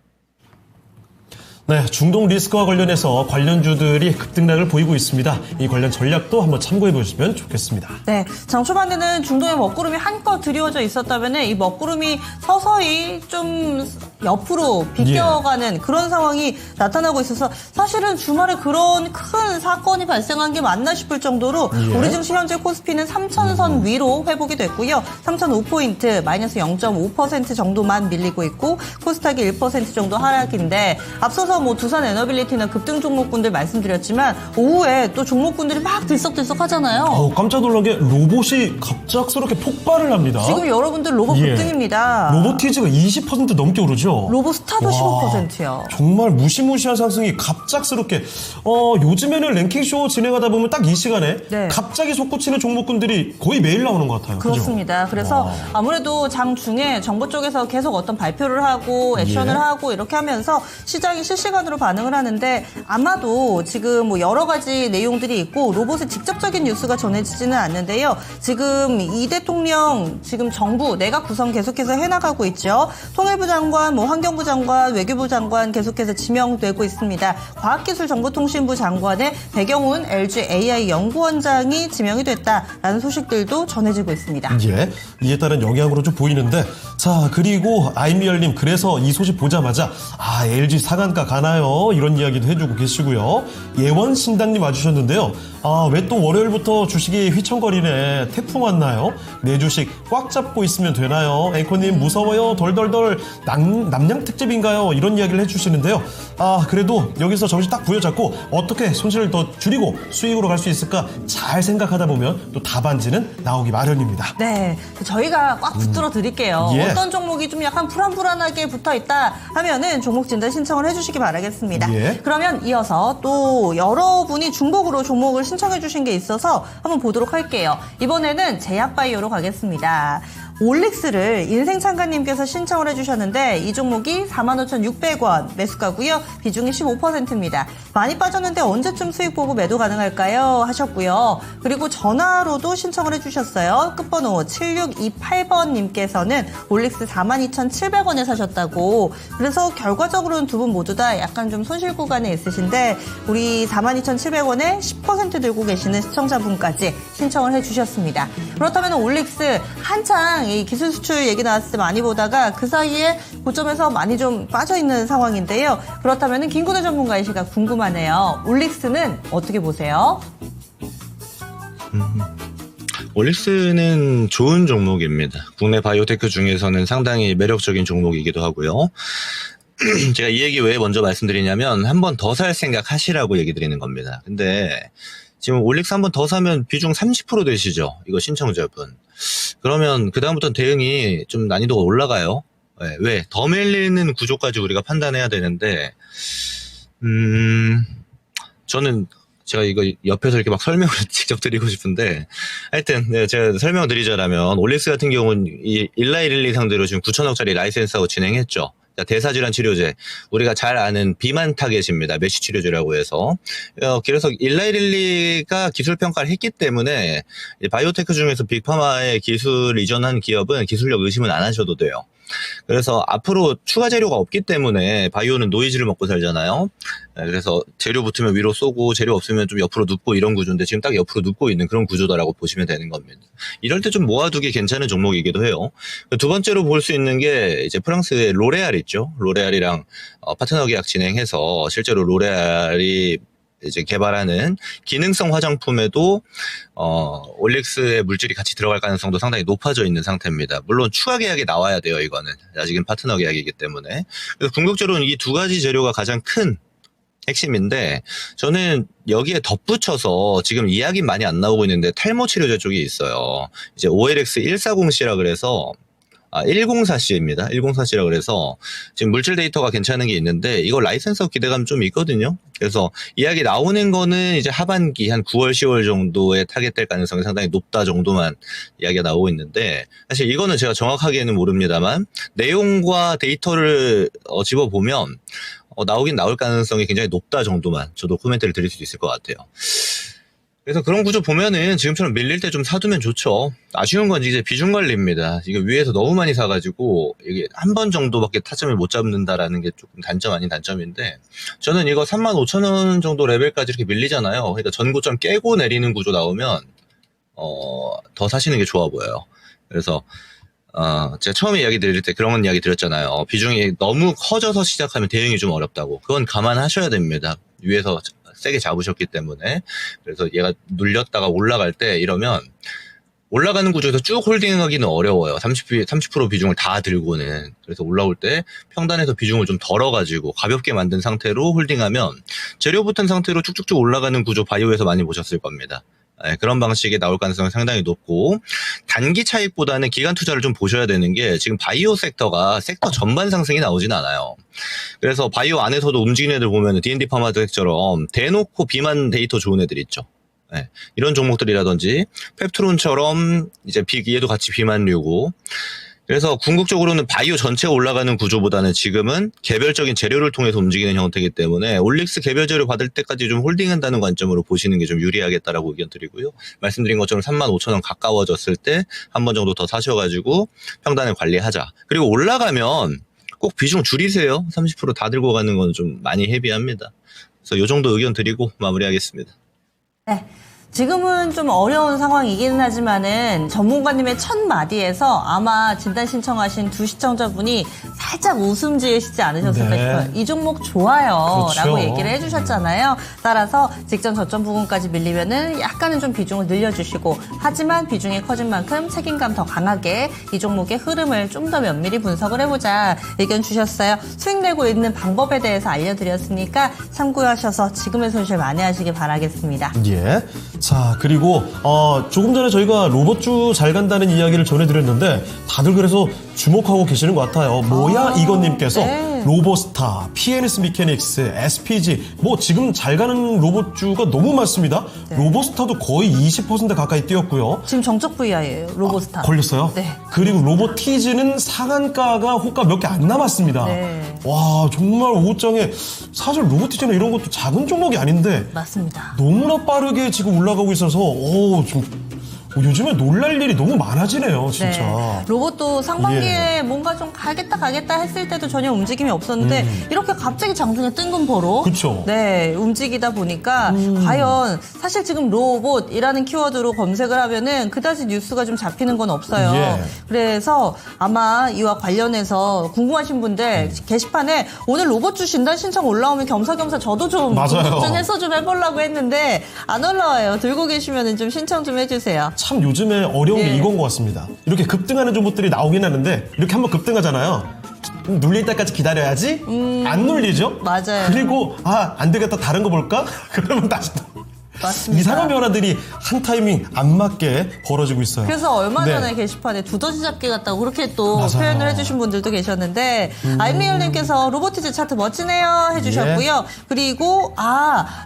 네, 중동 리스크와 관련해서 관련주들이 급등락을 보이고 있습니다. 이 관련 전략도 한번 참고해 보시면 좋겠습니다. 네, 장 초반에는 중동의 먹구름이 한껏 드리워져 있었다면 이 먹구름이 서서히 좀 옆으로 비껴가는 그런 상황이 나타나고 있어서 사실은 주말에 그런 큰 사건이 발생한 게 맞나 싶을 정도로 우리 증시 현재 코스피는 3,000선 위로 회복이 됐고요. 3,005포인트 마이너스 0.5% 정도만 밀리고 있고 코스닥이 1% 정도 하락인데 앞서서 뭐 두산 에너빌리티나 급등 종목군들 말씀드렸지만 오후에 또 종목군들이 막 들썩들썩 하잖아요. 깜짝 놀란 게 로봇이 갑작스럽게 폭발을 합니다. 지금 여러분들 로봇 급등입니다. 로보티즈가 20% 넘게 오르죠. 로봇스타도 15%요. 정말 무시무시한 상승이 갑작스럽게 요즘에는 랭킹쇼 진행하다 보면 딱 이 시간에 네. 갑자기 솟구치는 종목군들이 거의 매일 나오는 것 같아요. 그렇습니다. 그죠? 그래서 아무래도 장 중에 정부 쪽에서 계속 어떤 발표를 하고 액션을 하고 이렇게 하면서 시장이 실시간으로 반응을 하는데 아마도 지금 뭐 여러 가지 내용들이 있고 로봇의 직접적인 뉴스가 전해지지는 않는데요. 지금 이 대통령 지금 정부 내각 구성 계속해서 해나가고 있죠. 통일부 장관, 뭐 환경부 장관, 외교부 장관 계속해서 지명되고 있습니다. 과학기술정보통신부 장관의 배경훈 LG AI 연구원장이 지명이 됐다라는 소식들도 전해지고 있습니다. 예, 이에 따른 영향으로 좀 보이는데 자 그리고 아이미얼님 그래서 이 소식 보자마자 LG 상한가 가나요? 이런 이야기도 해주고 계시고요. 예원신당님 와주셨는데요. 왜 또 월요일부터 주식이 휘청거리네. 태풍 왔나요? 내 주식 꽉 잡고 있으면 되나요? 앵커님 무서워요. 덜덜덜 남양 특집인가요? 이런 이야기를 해주시는데요. 그래도 여기서 정신 딱 부여잡고 어떻게 손실을 더 줄이고 수익으로 갈 수 있을까 잘 생각하다 보면 또 답안지는 나오기 마련입니다. 네, 저희가 꽉 붙들어 드릴게요. 예. 어떤 종목이 좀 약간 불안불안하게 붙어 있다 하면은 종목 진단 신청을 해주시기 바라겠습니다. 예. 그러면 이어서 또 여러분이 중복으로 종목을 신청해 주신 게 있어서 한번 보도록 할게요. 이번에는 제약바이오로 가겠습니다. 올릭스를 인생창가님께서 신청을 해주셨는데 이 종목이 45,600원 매수가고요. 비중이 15%입니다. 많이 빠졌는데 언제쯤 수익 보고 매도 가능할까요? 하셨고요. 그리고 전화로도 신청을 해주셨어요. 끝번호 7628번님께서는 올릭스 42,700원에 사셨다고. 그래서 결과적으로는 두 분 모두 다 약간 좀 손실 구간에 있으신데 우리 42,700원에 10% 들고 계시는 시청자분까지 신청을 해주셨습니다. 그렇다면 올릭스 한창 이 기술 수출 얘기 나왔을 때 많이 보다가 그 사이에 고점에서 많이 좀 빠져있는 상황인데요. 그렇다면 김구대 전문가의 시각 궁금하네요. 올릭스는 어떻게 보세요? 올릭스는 좋은 종목입니다. 국내 바이오테크 중에서는 상당히 매력적인 종목이기도 하고요. 제가 이 얘기 왜 먼저 말씀드리냐면 한 번 더 살 생각 하시라고 얘기 드리는 겁니다. 근데 지금 올릭스 한 번 더 사면 비중 30% 되시죠? 이거 신청자분. 그러면 그다음부터는 대응이 좀 난이도가 올라가요. 왜? 더 밀리는 구조까지 우리가 판단해야 되는데, 저는 제가 이거 옆에서 이렇게 막 설명을 직접 드리고 싶은데, 하여튼, 네, 제가 설명드리자면, 올릭스 같은 경우는 이 일라이릴리 상대로 지금 9천억짜리 라이센스하고 진행했죠. 대사질환 치료제, 우리가 잘 아는 비만 타겟입니다. 메쉬 치료제라고 해서. 그래서 일라이릴리가 기술 평가를 했기 때문에 바이오테크 중에서 빅파마의 기술 이전한 기업은 기술력 의심은 안 하셔도 돼요. 그래서 앞으로 추가 재료가 없기 때문에 바이오는 노이즈를 먹고 살잖아요. 그래서 재료 붙으면 위로 쏘고 재료 없으면 좀 옆으로 눕고 이런 구조인데 지금 딱 옆으로 눕고 있는 그런 구조다라고 보시면 되는 겁니다. 이럴 때 좀 모아두기 괜찮은 종목이기도 해요. 두 번째로 볼 수 있는 게 이제 프랑스의 로레알 있죠. 로레알이랑 파트너 계약 진행해서 실제로 로레알이 이제 개발하는 기능성 화장품에도 올릭스의 물질이 같이 들어갈 가능성도 상당히 높아져 있는 상태입니다. 물론 추가 계약이 나와야 돼요. 이거는 아직은 파트너 계약이기 때문에. 그래서 궁극적으로는 이 두 가지 재료가 가장 큰 핵심인데, 저는 여기에 덧붙여서 지금 이야기 많이 안 나오고 있는데 탈모 치료제 쪽이 있어요. 이제 OLX140C라 그래서 104C입니다. 104C라 그래서 지금 물질 데이터가 괜찮은 게 있는데 이거 라이센서 기대감 좀 있거든요. 그래서 이야기 나오는 거는 이제 하반기 한 9월, 10월 정도에 타겟될 가능성이 상당히 높다 정도만 이야기가 나오고 있는데, 사실 이거는 제가 정확하게는 모릅니다만 내용과 데이터를 집어보면 나오긴 나올 가능성이 굉장히 높다 정도만 저도 코멘트를 드릴 수 있을 것 같아요. 그래서 그런 구조 보면은 지금처럼 밀릴 때 좀 사두면 좋죠. 아쉬운 건 이제 비중 관리입니다. 이거 위에서 너무 많이 사가지고 이게 한 번 정도밖에 타점을 못 잡는다라는 게 조금 단점 아닌 단점인데, 저는 이거 35,000원 정도 레벨까지 이렇게 밀리잖아요. 그러니까 전고점 깨고 내리는 구조 나오면 더 사시는 게 좋아 보여요. 그래서 제가 처음에 이야기 드릴 때 그런 이야기 드렸잖아요. 비중이 너무 커져서 시작하면 대응이 좀 어렵다고. 그건 감안하셔야 됩니다. 위에서 세게 잡으셨기 때문에. 그래서 얘가 눌렸다가 올라갈 때 이러면 올라가는 구조에서 쭉 홀딩하기는 어려워요. 30% 비중을 다 들고는. 그래서 올라올 때 평단에서 비중을 좀 덜어가지고 가볍게 만든 상태로 홀딩하면 재료 붙은 상태로 쭉쭉쭉 올라가는 구조 바이오에서 많이 보셨을 겁니다. 네, 그런 방식이 나올 가능성이 상당히 높고, 단기 차익보다는 기간 투자를 좀 보셔야 되는 게, 지금 바이오 섹터가 섹터 전반 상승이 나오진 않아요. 그래서 바이오 안에서도 움직이는 애들 보면 D&D 파마텍처럼 대놓고 비만 데이터 좋은 애들 있죠. 네, 이런 종목들이라든지 펩트론처럼 이제 얘도 같이 비만류고, 그래서 궁극적으로는 바이오 전체가 올라가는 구조보다는 지금은 개별적인 재료를 통해서 움직이는 형태이기 때문에 올릭스 개별 재료 받을 때까지 좀 홀딩한다는 관점으로 보시는 게 좀 유리하겠다라고 의견 드리고요. 말씀드린 것처럼 35,000원 가까워졌을 때 한 번 정도 더 사셔가지고 평단을 관리하자. 그리고 올라가면 꼭 비중 줄이세요. 30% 다 들고 가는 건 좀 많이 헤비합니다. 그래서 이 정도 의견 드리고 마무리하겠습니다. 네. 지금은 좀 어려운 상황이기는 하지만은 전문가님의 첫 마디에서 아마 진단 신청하신 두 시청자분이 살짝 웃음 지으시지 않으셨을까 네. 싶어요. 이 종목 좋아요. 그렇죠. 라고 얘기를 해주셨잖아요. 따라서 직전 저점 부분까지 밀리면은 약간은 좀 비중을 늘려주시고, 하지만 비중이 커진 만큼 책임감 더 강하게 이 종목의 흐름을 좀 더 면밀히 분석을 해보자 의견 주셨어요. 수익 내고 있는 방법에 대해서 알려드렸으니까 참고하셔서 지금의 손실 만회하시길 바라겠습니다. 예. 자, 그리고 조금 전에 저희가 로봇주 잘 간다는 이야기를 전해드렸는데 다들 그래서 주목하고 계시는 것 같아요. 뭐야 이건님께서 네. 로보스타, PNS 미케닉스, SPG 뭐 지금 잘 가는 로봇주가 너무 많습니다. 네. 로보스타도 거의 20% 가까이 뛰었고요. 지금 정적 VI예요. 로보스타. 걸렸어요? 네. 그리고 로보티즈는 상한가가 호가 몇 개 안 남았습니다. 네. 와, 정말 오후장에 사실 로보티즈나 이런 것도 작은 종목이 아닌데 맞습니다. 너무나 빠르게 지금 올라가고 있어서 좀 요즘에 놀랄 일이 너무 많아지네요, 진짜. 네. 로봇도 상반기에 뭔가 좀 가겠다 했을 때도 전혀 움직임이 없었는데 이렇게 갑자기 장중에 뜬금포로 그쵸. 네, 움직이다 보니까 과연 사실 지금 로봇이라는 키워드로 검색을 하면은 그다지 뉴스가 좀 잡히는 건 없어요. 예. 그래서 아마 이와 관련해서 궁금하신 분들 게시판에 오늘 로봇주 진단 신청 올라오면 겸사겸사 저도 좀 맞아요. 걱정해서 좀 해보려고 했는데 안 올라와요. 들고 계시면은 좀 신청 좀 해주세요. 참 요즘에 어려운 게 예. 이건 것 같습니다. 이렇게 급등하는 종목들이 나오긴 하는데 이렇게 한번 급등하잖아요. 눌릴 때까지 기다려야지? 안 눌리죠? 맞아요. 그리고 안 되겠다 다른 거 볼까? 그러면 다시 또 맞습니다. 이상한 변화들이 한 타이밍 안 맞게 벌어지고 있어요. 그래서 얼마 네. 전에 게시판에 두더지 잡기 같다고 그렇게 또 맞아요. 표현을 해주신 분들도 계셨는데 알미엘님께서 로보티즈 차트 멋지네요 해주셨고요. 예. 그리고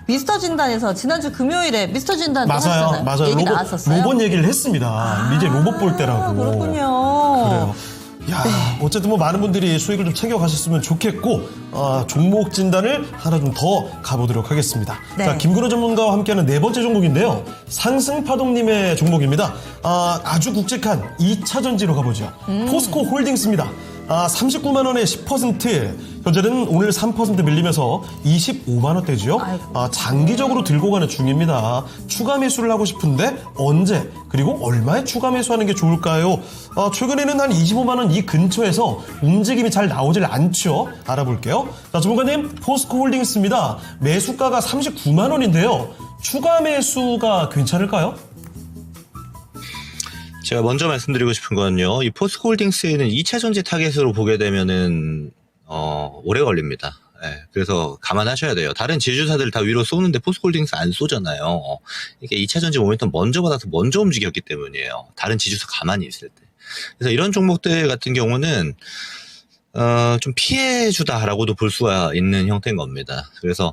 미스터 진단에서 지난주 금요일에 미스터 진단 또 하셨잖아요. 맞아요. 얘기 나왔었어요. 로봇 얘기를 했습니다. 이제 로봇 볼 때라고. 그렇군요. 그래요. 야, 어쨌든 뭐 많은 분들이 수익을 좀 챙겨가셨으면 좋겠고, 종목 진단을 하나 좀 더 가보도록 하겠습니다. 네. 자, 김근호 전문가와 함께하는 네 번째 종목인데요. 상승파동님의 종목입니다. 아주 굵직한 2차 전지로 가보죠. 포스코 홀딩스입니다. 39만 원에 10%, 현재는 오늘 3% 밀리면서 25만 원대지요. 장기적으로 들고 가는 중입니다. 추가 매수를 하고 싶은데 언제 그리고 얼마에 추가 매수하는 게 좋을까요? 최근에는 한 25만 원 이 근처에서 움직임이 잘 나오질 않죠. 알아볼게요. 자, 전문가님, 포스코 홀딩스입니다. 매수가가 39만 원인데요. 추가 매수가 괜찮을까요? 제가 먼저 말씀드리고 싶은 건요. 이 포스코홀딩스에는 2차 전지 타겟으로 보게 되면은 오래 걸립니다. 예, 그래서 감안하셔야 돼요. 다른 지주사들 다 위로 쏘는데 포스코홀딩스 안 쏘잖아요. 이게 2차 전지 모멘텀 먼저 받아서 먼저 움직였기 때문이에요. 다른 지주사 가만히 있을 때. 그래서 이런 종목들 같은 경우는 좀 피해주다라고도 볼 수가 있는 형태인 겁니다. 그래서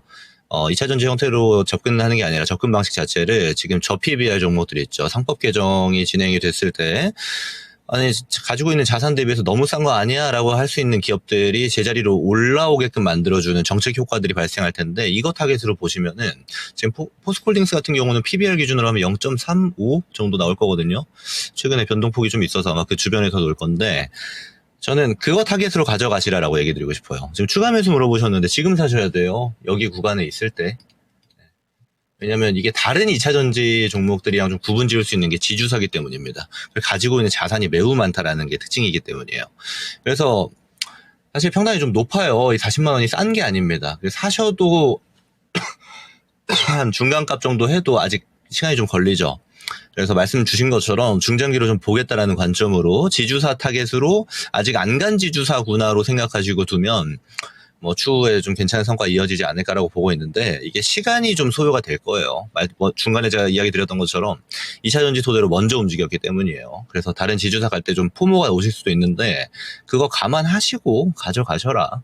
2차 전지 형태로 접근하는 게 아니라 접근 방식 자체를 지금 저PBR 종목들이 있죠. 상법 개정이 진행이 됐을 때 아니 가지고 있는 자산 대비해서 너무 싼 거 아니야 라고 할 수 있는 기업들이 제자리로 올라오게끔 만들어주는 정책 효과들이 발생할 텐데 이거 타겟으로 보시면은 지금 포스코홀딩스 같은 경우는 PBR 기준으로 하면 0.35 정도 나올 거거든요. 최근에 변동폭이 좀 있어서 아마 그 주변에서 놀 건데 저는 그거 타겟으로 가져가시라라고 얘기 드리고 싶어요. 지금 추가 매수 물어보셨는데 지금 사셔야 돼요. 여기 구간에 있을 때. 왜냐면 이게 다른 2차 전지 종목들이랑 좀 구분 지을 수 있는 게 지주사기 때문입니다. 가지고 있는 자산이 매우 많다라는 게 특징이기 때문이에요. 그래서 사실 평단이 좀 높아요. 이 40만 원이 싼 게 아닙니다. 그래서 사셔도 한 중간값 정도 해도 아직 시간이 좀 걸리죠. 그래서 말씀 주신 것처럼 중장기로 좀 보겠다라는 관점으로 지주사 타겟으로 아직 안 간 지주사구나로 생각하시고 두면 뭐 추후에 좀 괜찮은 성과 이어지지 않을까라고 보고 있는데 이게 시간이 좀 소요가 될 거예요. 중간에 제가 이야기 드렸던 것처럼 2차 전지 토대로 먼저 움직였기 때문이에요. 그래서 다른 지주사 갈 때 좀 포모가 오실 수도 있는데 그거 감안하시고 가져가셔라.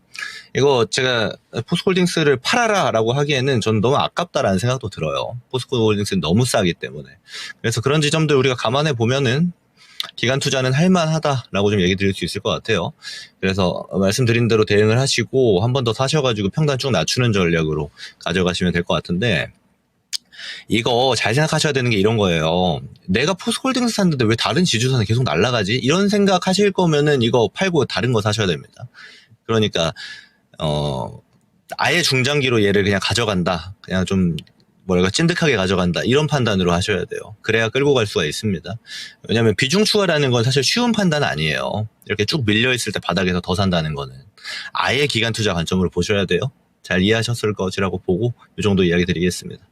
이거 제가 포스코홀딩스를 팔아라라고 하기에는 저는 너무 아깝다라는 생각도 들어요. 포스코홀딩스는 너무 싸기 때문에. 그래서 그런 지점들 우리가 감안해 보면은 기간 투자는 할만하다라고 좀 얘기 드릴 수 있을 것 같아요. 그래서 말씀드린 대로 대응을 하시고 한 번 더 사셔가지고 평단 쭉 낮추는 전략으로 가져가시면 될 것 같은데 이거 잘 생각하셔야 되는 게 이런 거예요. 내가 포스코홀딩스 샀는데 왜 다른 지주사는 계속 날아가지? 이런 생각 하실 거면은 이거 팔고 다른 거 사셔야 됩니다. 그러니까 아예 중장기로 얘를 그냥 가져간다. 그냥 좀 찐득하게 가져간다. 이런 판단으로 하셔야 돼요. 그래야 끌고 갈 수가 있습니다. 왜냐하면 비중 추가라는 건 사실 쉬운 판단 아니에요. 이렇게 쭉 밀려있을 때 바닥에서 더 산다는 거는. 아예 기간 투자 관점으로 보셔야 돼요. 잘 이해하셨을 것이라고 보고 이 정도 이야기 드리겠습니다.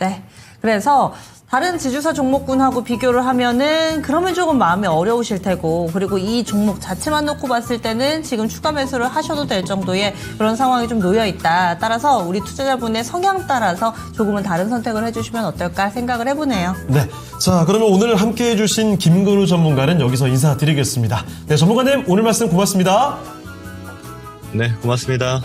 네. 그래서 다른 지주사 종목군하고 비교를 하면은 그러면 조금 마음이 어려우실 테고 그리고 이 종목 자체만 놓고 봤을 때는 지금 추가 매수를 하셔도 될 정도의 그런 상황이 좀 놓여 있다. 따라서 우리 투자자분의 성향 따라서 조금은 다른 선택을 해주시면 어떨까 생각을 해보네요. 네. 자, 그러면 오늘 함께 해주신 김근우 전문가는 여기서 인사드리겠습니다. 네, 전문가님 오늘 말씀 고맙습니다. 네, 고맙습니다.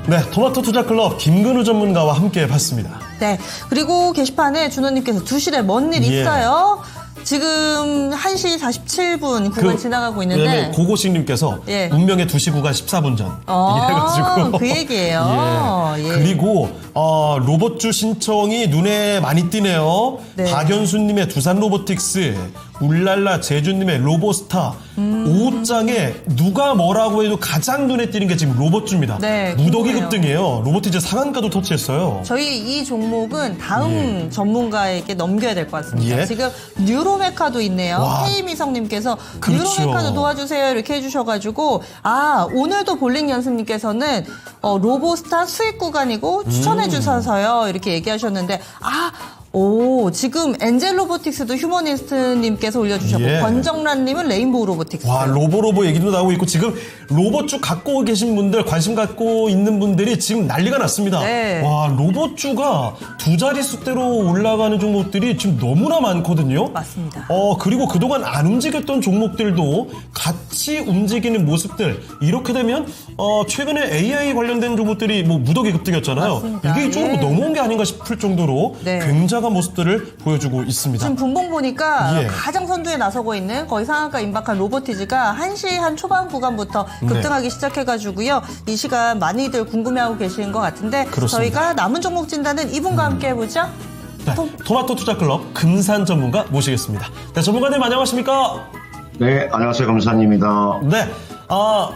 네, 토마토 투자클럽 김근우 전문가와 함께 봤습니다. 네. 그리고 게시판에 준호님께서 2시에 뭔 일 예. 있어요? 지금 1시 47분 구간 지나가고 있는데. 왜냐면 고고식님께서 예. 운명의 2시 구간 14분 전. 이래가지고. 그 얘기예요. 예. 예. 그리고 로봇주 신청이 눈에 많이 띄네요. 네. 박연수님의 두산 로보틱스, 울랄라 제주님의 로보스타, 5장에 누가 뭐라고 해도 가장 눈에 띄는 게 지금 로봇주입니다. 네, 무더기 궁금해요. 급등이에요. 로보틱스 상한가도 터치했어요. 저희 이 종목은 다음 전문가에게 넘겨야 될 것 같습니다. 예. 지금 뉴로메카도 있네요. 와. K미성님께서 그렇죠. 뉴로메카도 도와주세요 이렇게 해주셔가지고 오늘도 볼링 연습님께서는 로보스타 수익 구간이고 추천해 주셔서요 이렇게 얘기하셨는데 오, 지금 엔젤 로보틱스도 휴머니스트님께서 올려주셨고, 예. 권정란님은 레인보우 로보틱스. 와, 로보 얘기도 나오고 있고, 지금 로봇주 갖고 계신 분들, 관심 갖고 있는 분들이 지금 난리가 났습니다. 네. 와, 로봇주가 두 자릿수대로 올라가는 종목들이 지금 너무나 많거든요. 맞습니다. 그리고 그동안 안 움직였던 종목들도 같이 움직이는 모습들. 이렇게 되면, 최근에 AI 관련된 종목들이 뭐 무더기 급등했잖아요. 맞습니다. 이게 조금 예. 넘어온 게 아닌가 싶을 정도로 네. 굉장한 모습들을 보여주고 있습니다. 지금 분봉 보니까 예. 가장 선두에 나서고 있는 거의 상한가 임박한 로보티즈가 1시 한 초반 구간부터 급등하기 시작해가지고요. 이 시간 많이들 궁금해하고 계시는 것 같은데 그렇습니다. 저희가 남은 종목 진단은 이분과 함께 해보죠. 네, 토마토 투자클럽 금산 전문가 모시겠습니다. 네, 전문가님 안녕하십니까? 네, 안녕하세요. 검사입니다. 네,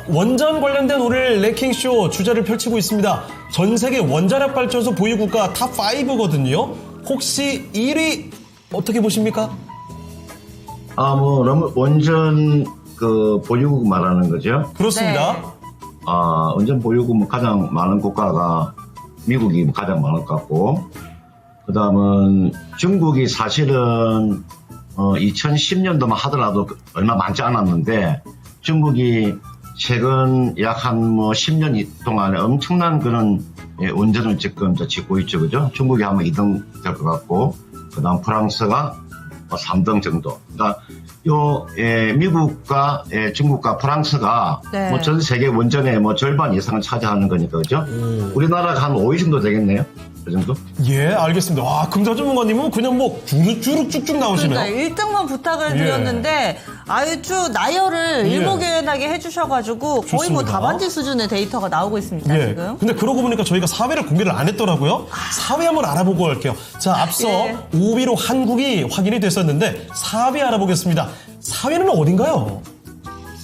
원전 관련된 오늘 랭킹쇼 주제를 펼치고 있습니다. 전 세계 원자력 발전소 보유 국가 탑5거든요. 혹시 1위 어떻게 보십니까? 원전 보유국 말하는 거죠? 그렇습니다. 네. 원전 보유국 가장 많은 국가가 미국이 가장 많을 것 같고, 그 다음은 중국이 사실은 2010년도만 하더라도 얼마 많지 않았는데 중국이 최근 약 한 10년 동안에 엄청난 그런 원전을 지금 짓고 있죠, 그죠? 중국이 아마 2등 될 것 같고, 그 다음 프랑스가 3등 정도. 그러니까 미국과 중국과 프랑스가 네. 전 세계 원전의 절반 이상을 차지하는 거니까, 그죠? 우리나라가 한 5위 정도 되겠네요. 그 정도? 예, 알겠습니다. 와, 금사 전문가님은 그냥 뭐 주룩 쭉쭉 나오시네요. 그러니까 1등만 부탁을 예. 드렸는데 아주 나열을 예. 일목요연하게 해주셔가지고 거의 뭐 좋습니다. 답안지 수준의 데이터가 나오고 있습니다. 예. 지금. 근데 그러고 보니까 저희가 사회를 공개를 안 했더라고요. 사회 한번 알아보고 갈게요. 자, 앞서 예. 5위로 한국이 확인이 됐었는데 4위 알아보겠습니다. 4위는 어딘가요?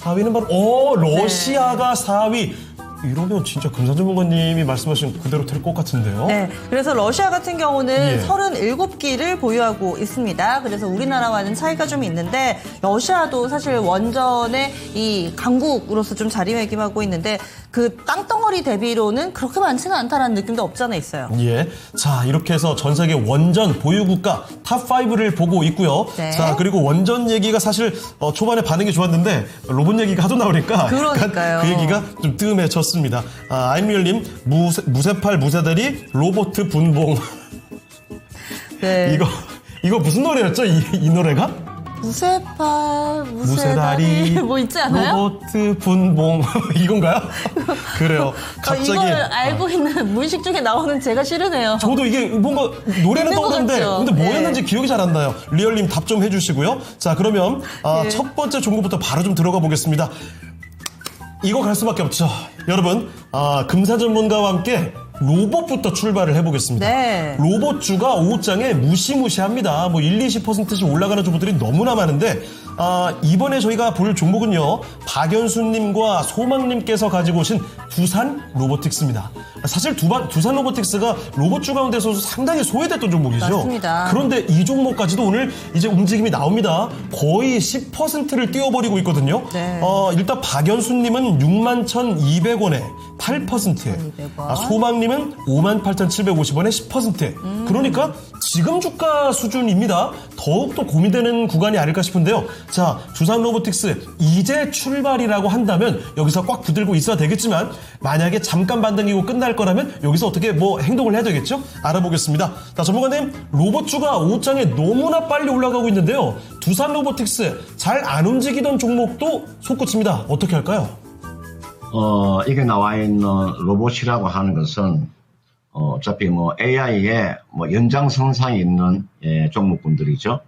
4위는 바로 러시아가 4위. 이러면 진짜 금산 전문가님이 말씀하신 그대로 될 것 같은데요. 네, 그래서 러시아 같은 경우는 예. 37기를 보유하고 있습니다. 그래서 우리나라와는 차이가 좀 있는데 러시아도 사실 원전의 이 강국으로서 좀 자리매김하고 있는데 그 땅덩어리 대비로는 그렇게 많지는 않다라는 느낌도 없잖아 있어요. 예. 자, 이렇게 해서 전 세계 원전 보유국가 탑5를 보고 있고요. 네. 자, 그리고 원전 얘기가 사실 초반에 반응이 좋았는데 로봇 얘기가 하도 나오니까 그러니까요. 약간 그 얘기가 좀 뜸해졌습니다. 아임리얼님, 무쇠팔 무쇠다리 로봇 분봉. 네. 이거 무슨 노래였죠? 이 노래가? 무쇠팔, 무쇠다리, 뭐 있지 않아요? 로봇 분봉 이건가요? 그래요. 갑자기 이걸 알고 있는 무의식 중에 나오는 제가 싫으네요. 저도 이게 뭔가 노래는 있는 것 떠오르는데 같죠? 근데 뭐였는지 네. 기억이 잘 안 나요. 리얼님 답 좀 해주시고요. 자, 그러면 네. 첫 번째 종목부터 바로 좀 들어가 보겠습니다. 이거 갈 수밖에 없죠. 여러분, 금사 전문가와 함께 로봇부터 출발을 해보겠습니다. 네. 로봇주가 오후장에 무시무시합니다. 뭐 1, 20%씩 올라가는 종목들이 너무나 많은데 이번에 저희가 볼 종목은요. 박연수님과 소망님께서 가지고 오신 두산 로보틱스입니다. 사실 두산 로보틱스가 로봇주 가운데서 상당히 소외됐던 종목이죠. 맞습니다. 그런데 이 종목까지도 오늘 이제 움직임이 나옵니다. 거의 10%를 띄워버리고 있거든요. 네. 일단 박연수님은 61,200원에 8%에 200원. 소망님은 58,750원에 10%. 그러니까 지금 주가 수준입니다. 더욱더 고민되는 구간이 아닐까 싶은데요. 자, 두산 로보틱스 이제 출발이라고 한다면 여기서 꽉 붙들고 있어야 되겠지만 만약에 잠깐 반등이고 끝날 거라면 여기서 어떻게 뭐 행동을 해야 되겠죠? 알아보겠습니다. 자, 전문가님, 로봇주가 오후장에 너무나 빨리 올라가고 있는데요. 두산 로보틱스 잘 안 움직이던 종목도 솟구칩니다. 어떻게 할까요? 이게 나와 있는 로봇이라고 하는 것은 어차피 AI의 연장선상에 있는 종목군들이죠.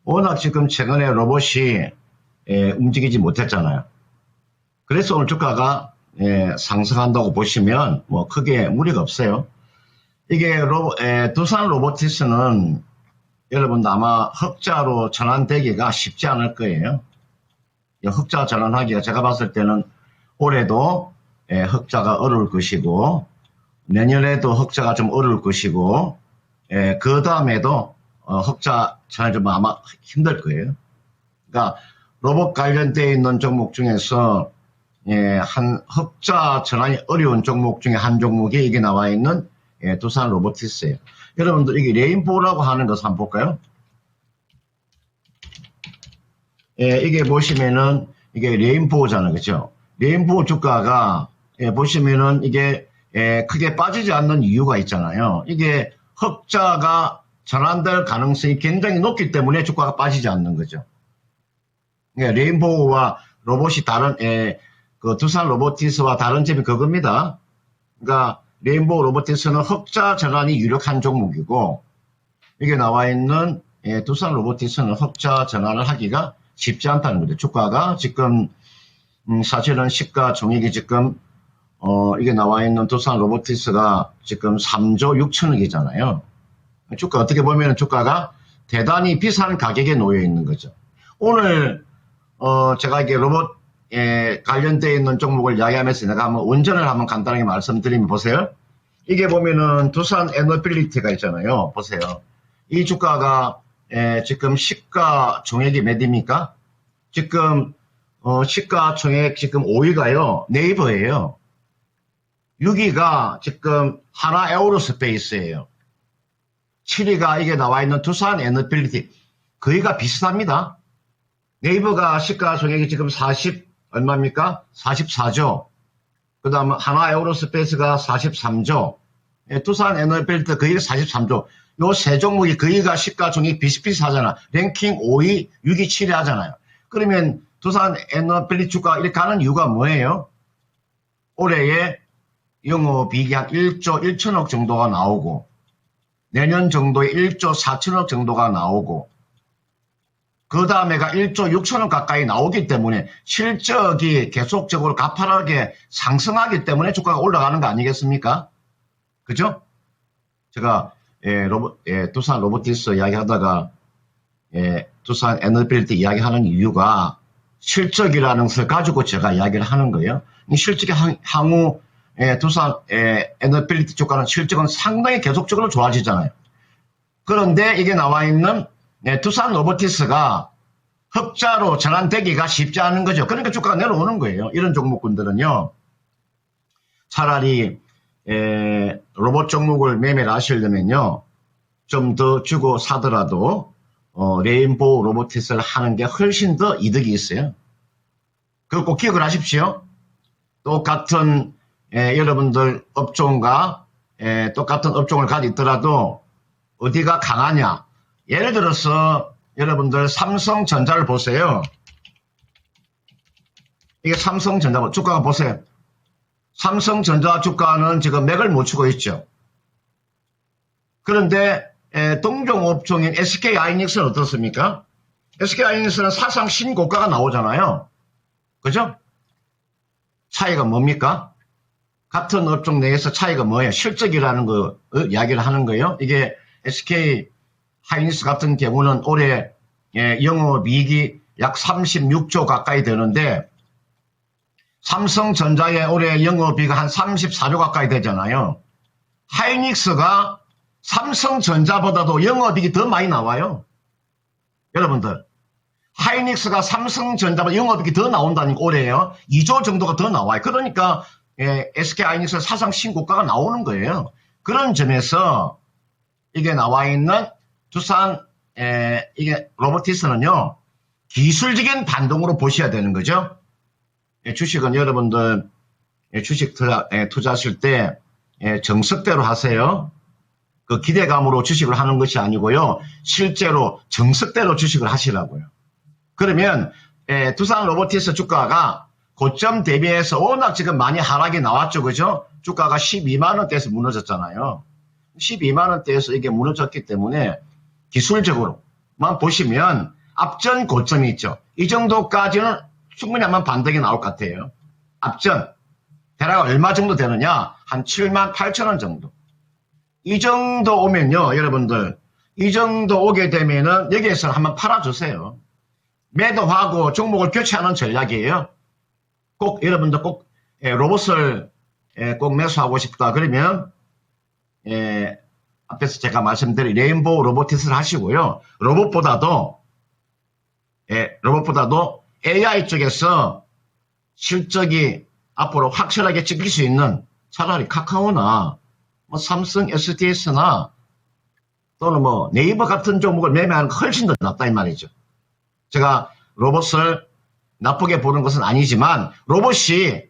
워낙 지금 최근에 로봇이 움직이지 못했잖아요. 그래서 오늘 주가가 상승한다고 보시면 크게 무리가 없어요. 이게 두산 로보틱스는 여러분도 아마 흑자로 전환되기가 쉽지 않을 거예요. 흑자 전환하기가 제가 봤을 때는 올해도 흑자가 어려울 것이고 내년에도 흑자가 좀 어려울 것이고 그 다음에도 흑자 전환이 좀 아마 힘들 거예요. 그러니까 로봇 관련되어 있는 종목 중에서 한 흑자 전환이 어려운 종목 중에 한 종목이 이게 나와 있는 두산 로보티스예요. 여러분들 이게 레인보우라고 하는 것을 한번 볼까요? 이게 보시면은 이게 레인보우잖아요, 그죠? 레인보우 주가가 보시면은 이게 크게 빠지지 않는 이유가 있잖아요. 이게 흑자가 전환될 가능성이 굉장히 높기 때문에 주가가 빠지지 않는 거죠. 레인보우와 로봇이 다른 그 두산 로보티스와 다른 점이 그겁니다. 그러니까 레인보우 로보티스는 흑자 전환이 유력한 종목이고 여기 나와 있는 두산 로보티스는 흑자 전환을 하기가 쉽지 않다는 거죠. 주가가 지금 사실은 시가 종액이 지금 이게 나와 있는 두산 로보티스가 지금 3조 6천억이잖아요. 주가 어떻게 보면 주가가 대단히 비싼 가격에 놓여 있는 거죠. 오늘 제가 이게 로봇 관련되어 있는 종목을 이야기하면서 내가 한번 원전을 한번 간단하게 말씀드리면 보세요. 이게 보면은 두산 에너빌리티가 있잖아요. 보세요. 이 주가가 지금 시가 종액이 몇입니까? 지금 시가 종액 지금 5위가요. 네이버예요. 6위가 지금 하나 에어로스페이스예요. 7위가 이게 나와 있는 두산 에너빌리티. 거의가 비슷합니다. 네이버가 시가 종액이 지금 얼마입니까? 44조. 그 다음 하나 에어로스페이스가 43조. 두산 에너빌리티 거의가 43조. 요 세 종목이 거의가 시가 종액이 비슷비슷하잖아. 랭킹 5위, 6위, 7위 하잖아요. 그러면 두산 에너빌리티 주가가 이렇게 가는 이유가 뭐예요? 올해에 영업이익이 한 1조 1천억 정도가 나오고 내년 정도에 1조 4천억 정도가 나오고 그 다음에가 1조 6천억 가까이 나오기 때문에 실적이 계속적으로 가파르게 상승하기 때문에 주가가 올라가는 거 아니겠습니까? 그죠? 제가 두산 로보티스 이야기하다가 두산 에너빌리티 이야기하는 이유가 실적이라는 것을 가지고 제가 이야기를 하는 거예요. 이 실적이 향후 두산 에너빌리티 주가는 실적은 상당히 계속적으로 좋아지잖아요. 그런데 이게 나와 있는 두산 로보티스가 흑자로 전환되기가 쉽지 않은 거죠. 그러니까 주가가 내려오는 거예요. 이런 종목군들은요. 차라리 로봇 종목을 매매를 하시려면요. 좀 더 주고 사더라도 레인보우 로보티스를 하는 게 훨씬 더 이득이 있어요. 그거 꼭 기억을 하십시오. 똑같은 여러분들 업종과 똑같은 업종을 가지고 있더라도 어디가 강하냐. 예를 들어서 여러분들 삼성전자를 보세요. 이게 삼성전자 주가가 보세요. 삼성전자 주가는 지금 맥을 못 추고 있죠. 그런데 동종업종인 SK하이닉스는 어떻습니까? SK하이닉스는 사상 신고가가 나오잖아요. 그죠? 차이가 뭡니까? 같은 업종 내에서 차이가 뭐예요? 실적이라는 거 이야기를 하는 거예요. 이게 SK하이닉스 같은 경우는 올해 영업이익이 약 36조 가까이 되는데 삼성전자의 올해 영업이익이 한 34조 가까이 되잖아요. 하이닉스가 삼성전자보다도 영업이익이 더 많이 나와요. 여러분들 하이닉스가 삼성전자보다 영업이익이 더 나온다니까 올해요. 2조 정도가 더 나와요. 그러니까 SK하이닉스 사상 신고가가 나오는 거예요. 그런 점에서 이게 나와 있는 두산 이게 로보티스는요. 기술적인 반동으로 보셔야 되는 거죠. 주식은 여러분들 주식 투자하실 때 정석대로 하세요. 그 기대감으로 주식을 하는 것이 아니고요. 실제로 정석대로 주식을 하시라고요. 그러면 두산 로보티스 주가가 고점 대비해서 워낙 지금 많이 하락이 나왔죠. 그죠? 주가가 12만 원대에서 무너졌잖아요. 12만 원대에서 이게 무너졌기 때문에 기술적으로만 보시면 앞전 고점이 있죠. 이 정도까지는 충분히 한번 반등이 나올 것 같아요. 앞전 대략 얼마 정도 되느냐? 한 7만 8천 원 정도. 이 정도 오면요, 여러분들. 이 정도 오게 되면은 여기에서 한번 팔아주세요. 매도하고 종목을 교체하는 전략이에요. 꼭 여러분들 꼭 로봇을 꼭 매수하고 싶다. 그러면 앞에서 제가 말씀드린 레인보우 로보티스를 하시고요. 로봇보다도 AI 쪽에서 실적이 앞으로 확실하게 찍힐 수 있는 차라리 카카오나 뭐 삼성 SDS나 또는 뭐 네이버 같은 종목을 매매하는 거 훨씬 더 낫다 이 말이죠. 제가 로봇을 나쁘게 보는 것은 아니지만 로봇이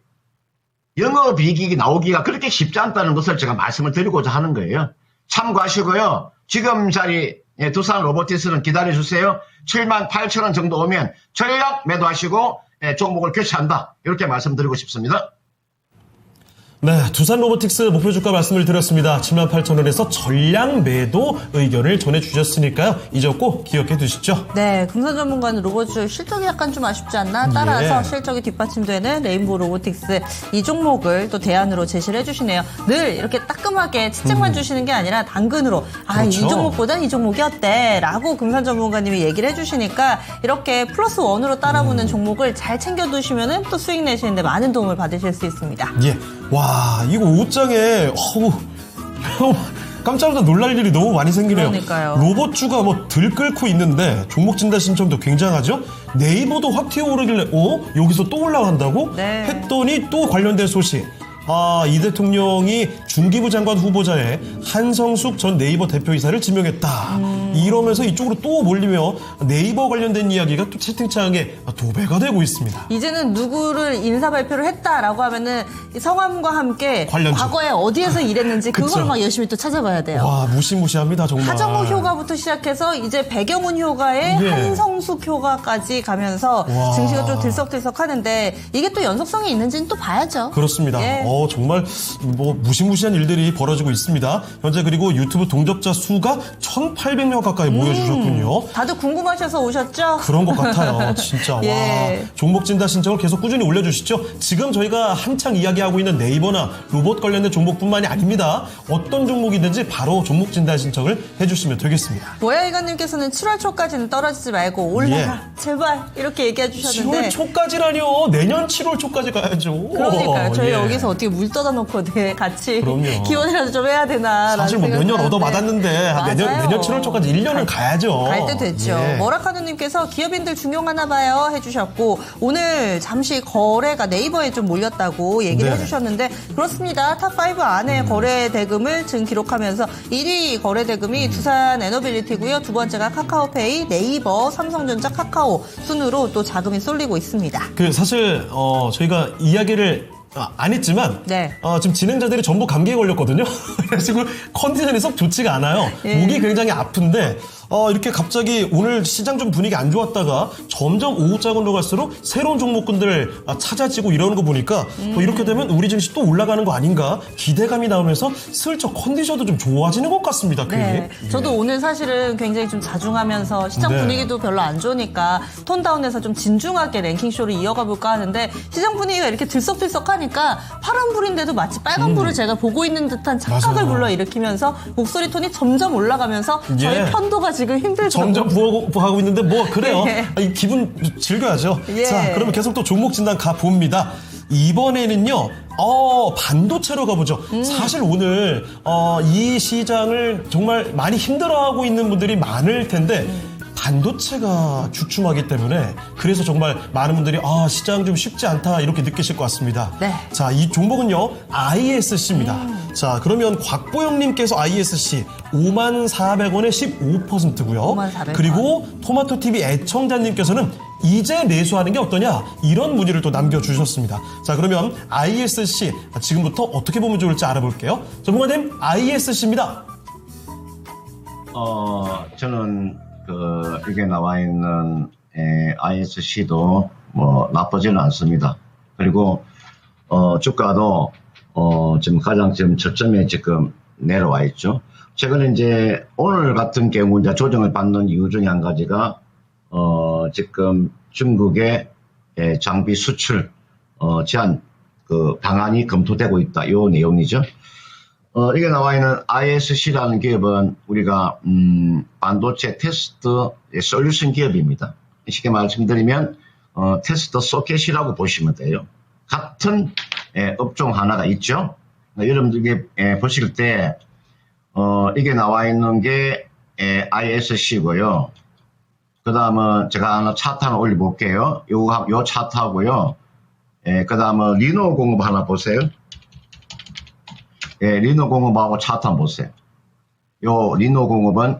영업이익이 나오기가 그렇게 쉽지 않다는 것을 제가 말씀을 드리고자 하는 거예요. 참고하시고요. 지금 자리 두산 로보티스는 기다려주세요. 78,000원 정도 오면 전략 매도하시고 종목을 교체한다. 이렇게 말씀드리고 싶습니다. 네, 두산 로보틱스 목표 주가 말씀을 드렸습니다. 78,000원에서 전량 매도 의견을 전해주셨으니까요. 이점 꼭 기억해 두시죠. 네, 금산 전문가는 로봇주 실적이 약간 좀 아쉽지 않나? 따라서 예. 실적이 뒷받침되는 레인보우 로보틱스 이 종목을 또 대안으로 제시를 해주시네요. 늘 이렇게 따끔하게 채찍만 주시는 게 아니라 당근으로 이 그렇죠. 종목보다 이 종목이 어때? 라고 금산 전문가님이 얘기를 해주시니까 이렇게 플러스 원으로 따라붙는 종목을 잘 챙겨두시면 또 수익 내시는데 많은 도움을 받으실 수 있습니다. 예. 와, 이거 옷장에, 깜짝 놀랄 일이 너무 많이 생기네요. 그러니까요. 로봇주가 뭐 들끓고 있는데 종목 진단 신청도 굉장하죠? 네이버도 확 튀어오르길래, 여기서 또 올라간다고? 네. 했더니 또 관련된 소식. 이 대통령이 중기부 장관 후보자에 한성숙 전 네이버 대표이사를 지명했다. 이러면서 이쪽으로 또 몰리며 네이버 관련된 이야기가 또 채팅창에 도배가 되고 있습니다. 이제는 누구를 인사 발표를 했다라고 하면은 이 성함과 함께 관련주. 과거에 어디에서 일했는지 그걸 그쵸. 막 열심히 또 찾아봐야 돼요. 와, 무시무시합니다, 정말. 하정우 효과부터 시작해서 이제 백영훈 효과에 예. 한성숙 효과까지 가면서 와. 증시가 좀 들썩들썩 하는데 이게 또 연속성이 있는지는 또 봐야죠. 그렇습니다. 예. 정말 뭐 무시무시한 일들이 벌어지고 있습니다. 현재 그리고 유튜브 동접자 수가 1,800명 가까이 모여주셨군요. 다들 궁금하셔서 오셨죠? 그런 것 같아요. 진짜. 예. 와. 종목 진단 신청을 계속 꾸준히 올려주시죠. 지금 저희가 한창 이야기하고 있는 네이버나 로봇 관련된 종목뿐만이 아닙니다. 어떤 종목이든지 바로 종목 진단 신청을 해주시면 되겠습니다. 모야이가님께서는 7월 초까지는 떨어지지 말고 올라가 제발 이렇게 얘기해 주셨는데 7월 초까지라뇨. 내년 7월 초까지 가야죠. 그러니까요. 저희 예. 여기서 어떻게 물 떠다 놓고 같이 그럼요. 기원이라도 좀 해야 되나 사실 뭐 몇 년 얻어맞았는데 내년 7월 초까지 1년은 가야죠. 갈 때 됐죠. 예. 머라카누님께서 기업인들 중용하나 봐요 해주셨고 오늘 잠시 거래가 네이버에 좀 몰렸다고 얘기를 네. 해주셨는데 그렇습니다. 탑5 안에 거래 대금을 지금 기록하면서 1위 거래 대금이 두산 에너빌리티고요. 두 번째가 카카오페이, 네이버, 삼성전자, 카카오 순으로 또 자금이 쏠리고 있습니다. 사실 저희가 이야기를 안 했지만 네. 지금 진행자들이 전부 감기에 걸렸거든요. 그래서 컨디션이 썩 좋지가 않아요. 예. 목이 굉장히 아픈데 이렇게 갑자기 오늘 시장 좀 분위기 안 좋았다가 점점 오후장으로 갈수록 새로운 종목군들 찾아지고 이러는 거 보니까 이렇게 되면 우리 증시 또 올라가는 거 아닌가 기대감이 나오면서 슬쩍 컨디션도 좀 좋아지는 것 같습니다. 네, 괜히. 저도 오늘 사실은 굉장히 좀 자중하면서 시장 네. 분위기도 별로 안 좋으니까 톤다운해서 좀 진중하게 랭킹쇼를 이어가 볼까 하는데 시장 분위기가 이렇게 들썩들썩하니까 파란불인데도 마치 빨간불을 제가 보고 있는 듯한 착각을 맞아요. 불러일으키면서 목소리 톤이 점점 올라가면서 예. 저희 편도가 지금 힘들죠. 점점 부어가고 있는데 뭐 그래요. 예. 이 기분 즐겨야죠. 예. 자, 그러면 계속 또 종목 진단 가봅니다. 이번에는요, 반도체로 가보죠. 사실 오늘, 이 시장을 정말 많이 힘들어하고 있는 분들이 많을 텐데, 반도체가 주춤하기 때문에 그래서 정말 많은 분들이 시장 좀 쉽지 않다 이렇게 느끼실 것 같습니다. 네. 자, 이 종목은요 ISC입니다. 자, 그러면 곽보영님께서 ISC 54,400원에 15%고요. 54,400원. 그리고 토마토TV 애청자님께서는 이제 매수하는 게 어떠냐 이런 문의를 또 남겨주셨습니다. 자, 그러면 ISC 지금부터 어떻게 보면 좋을지 알아볼게요. 전문가님 ISC입니다. 저는 여기에 나와 있는 ISC도 뭐 나쁘지는 않습니다. 그리고 주가도 지금 가장 지금 저점에 지금 내려와 있죠. 최근에 이제 오늘 같은 경우 이제 조정을 받는 이유 중에 한 가지가 지금 중국의 장비 수출 제한 방안이 검토되고 있다. 이 내용이죠. 이게 나와 있는 ISC라는 기업은 우리가 반도체 테스트 솔루션 기업입니다. 쉽게 말씀드리면 테스트 소켓이라고 보시면 돼요. 같은 업종 하나가 있죠. 여러분들이 보실 때 이게 나와 있는 게 ISC고요. 그 다음은 제가 하나 차트 하나 올려볼게요. 요 차트하고요. 그 다음은 리노 공업 하나 보세요. 리노공업하고 차트 한번 보세요. 요 리노공업은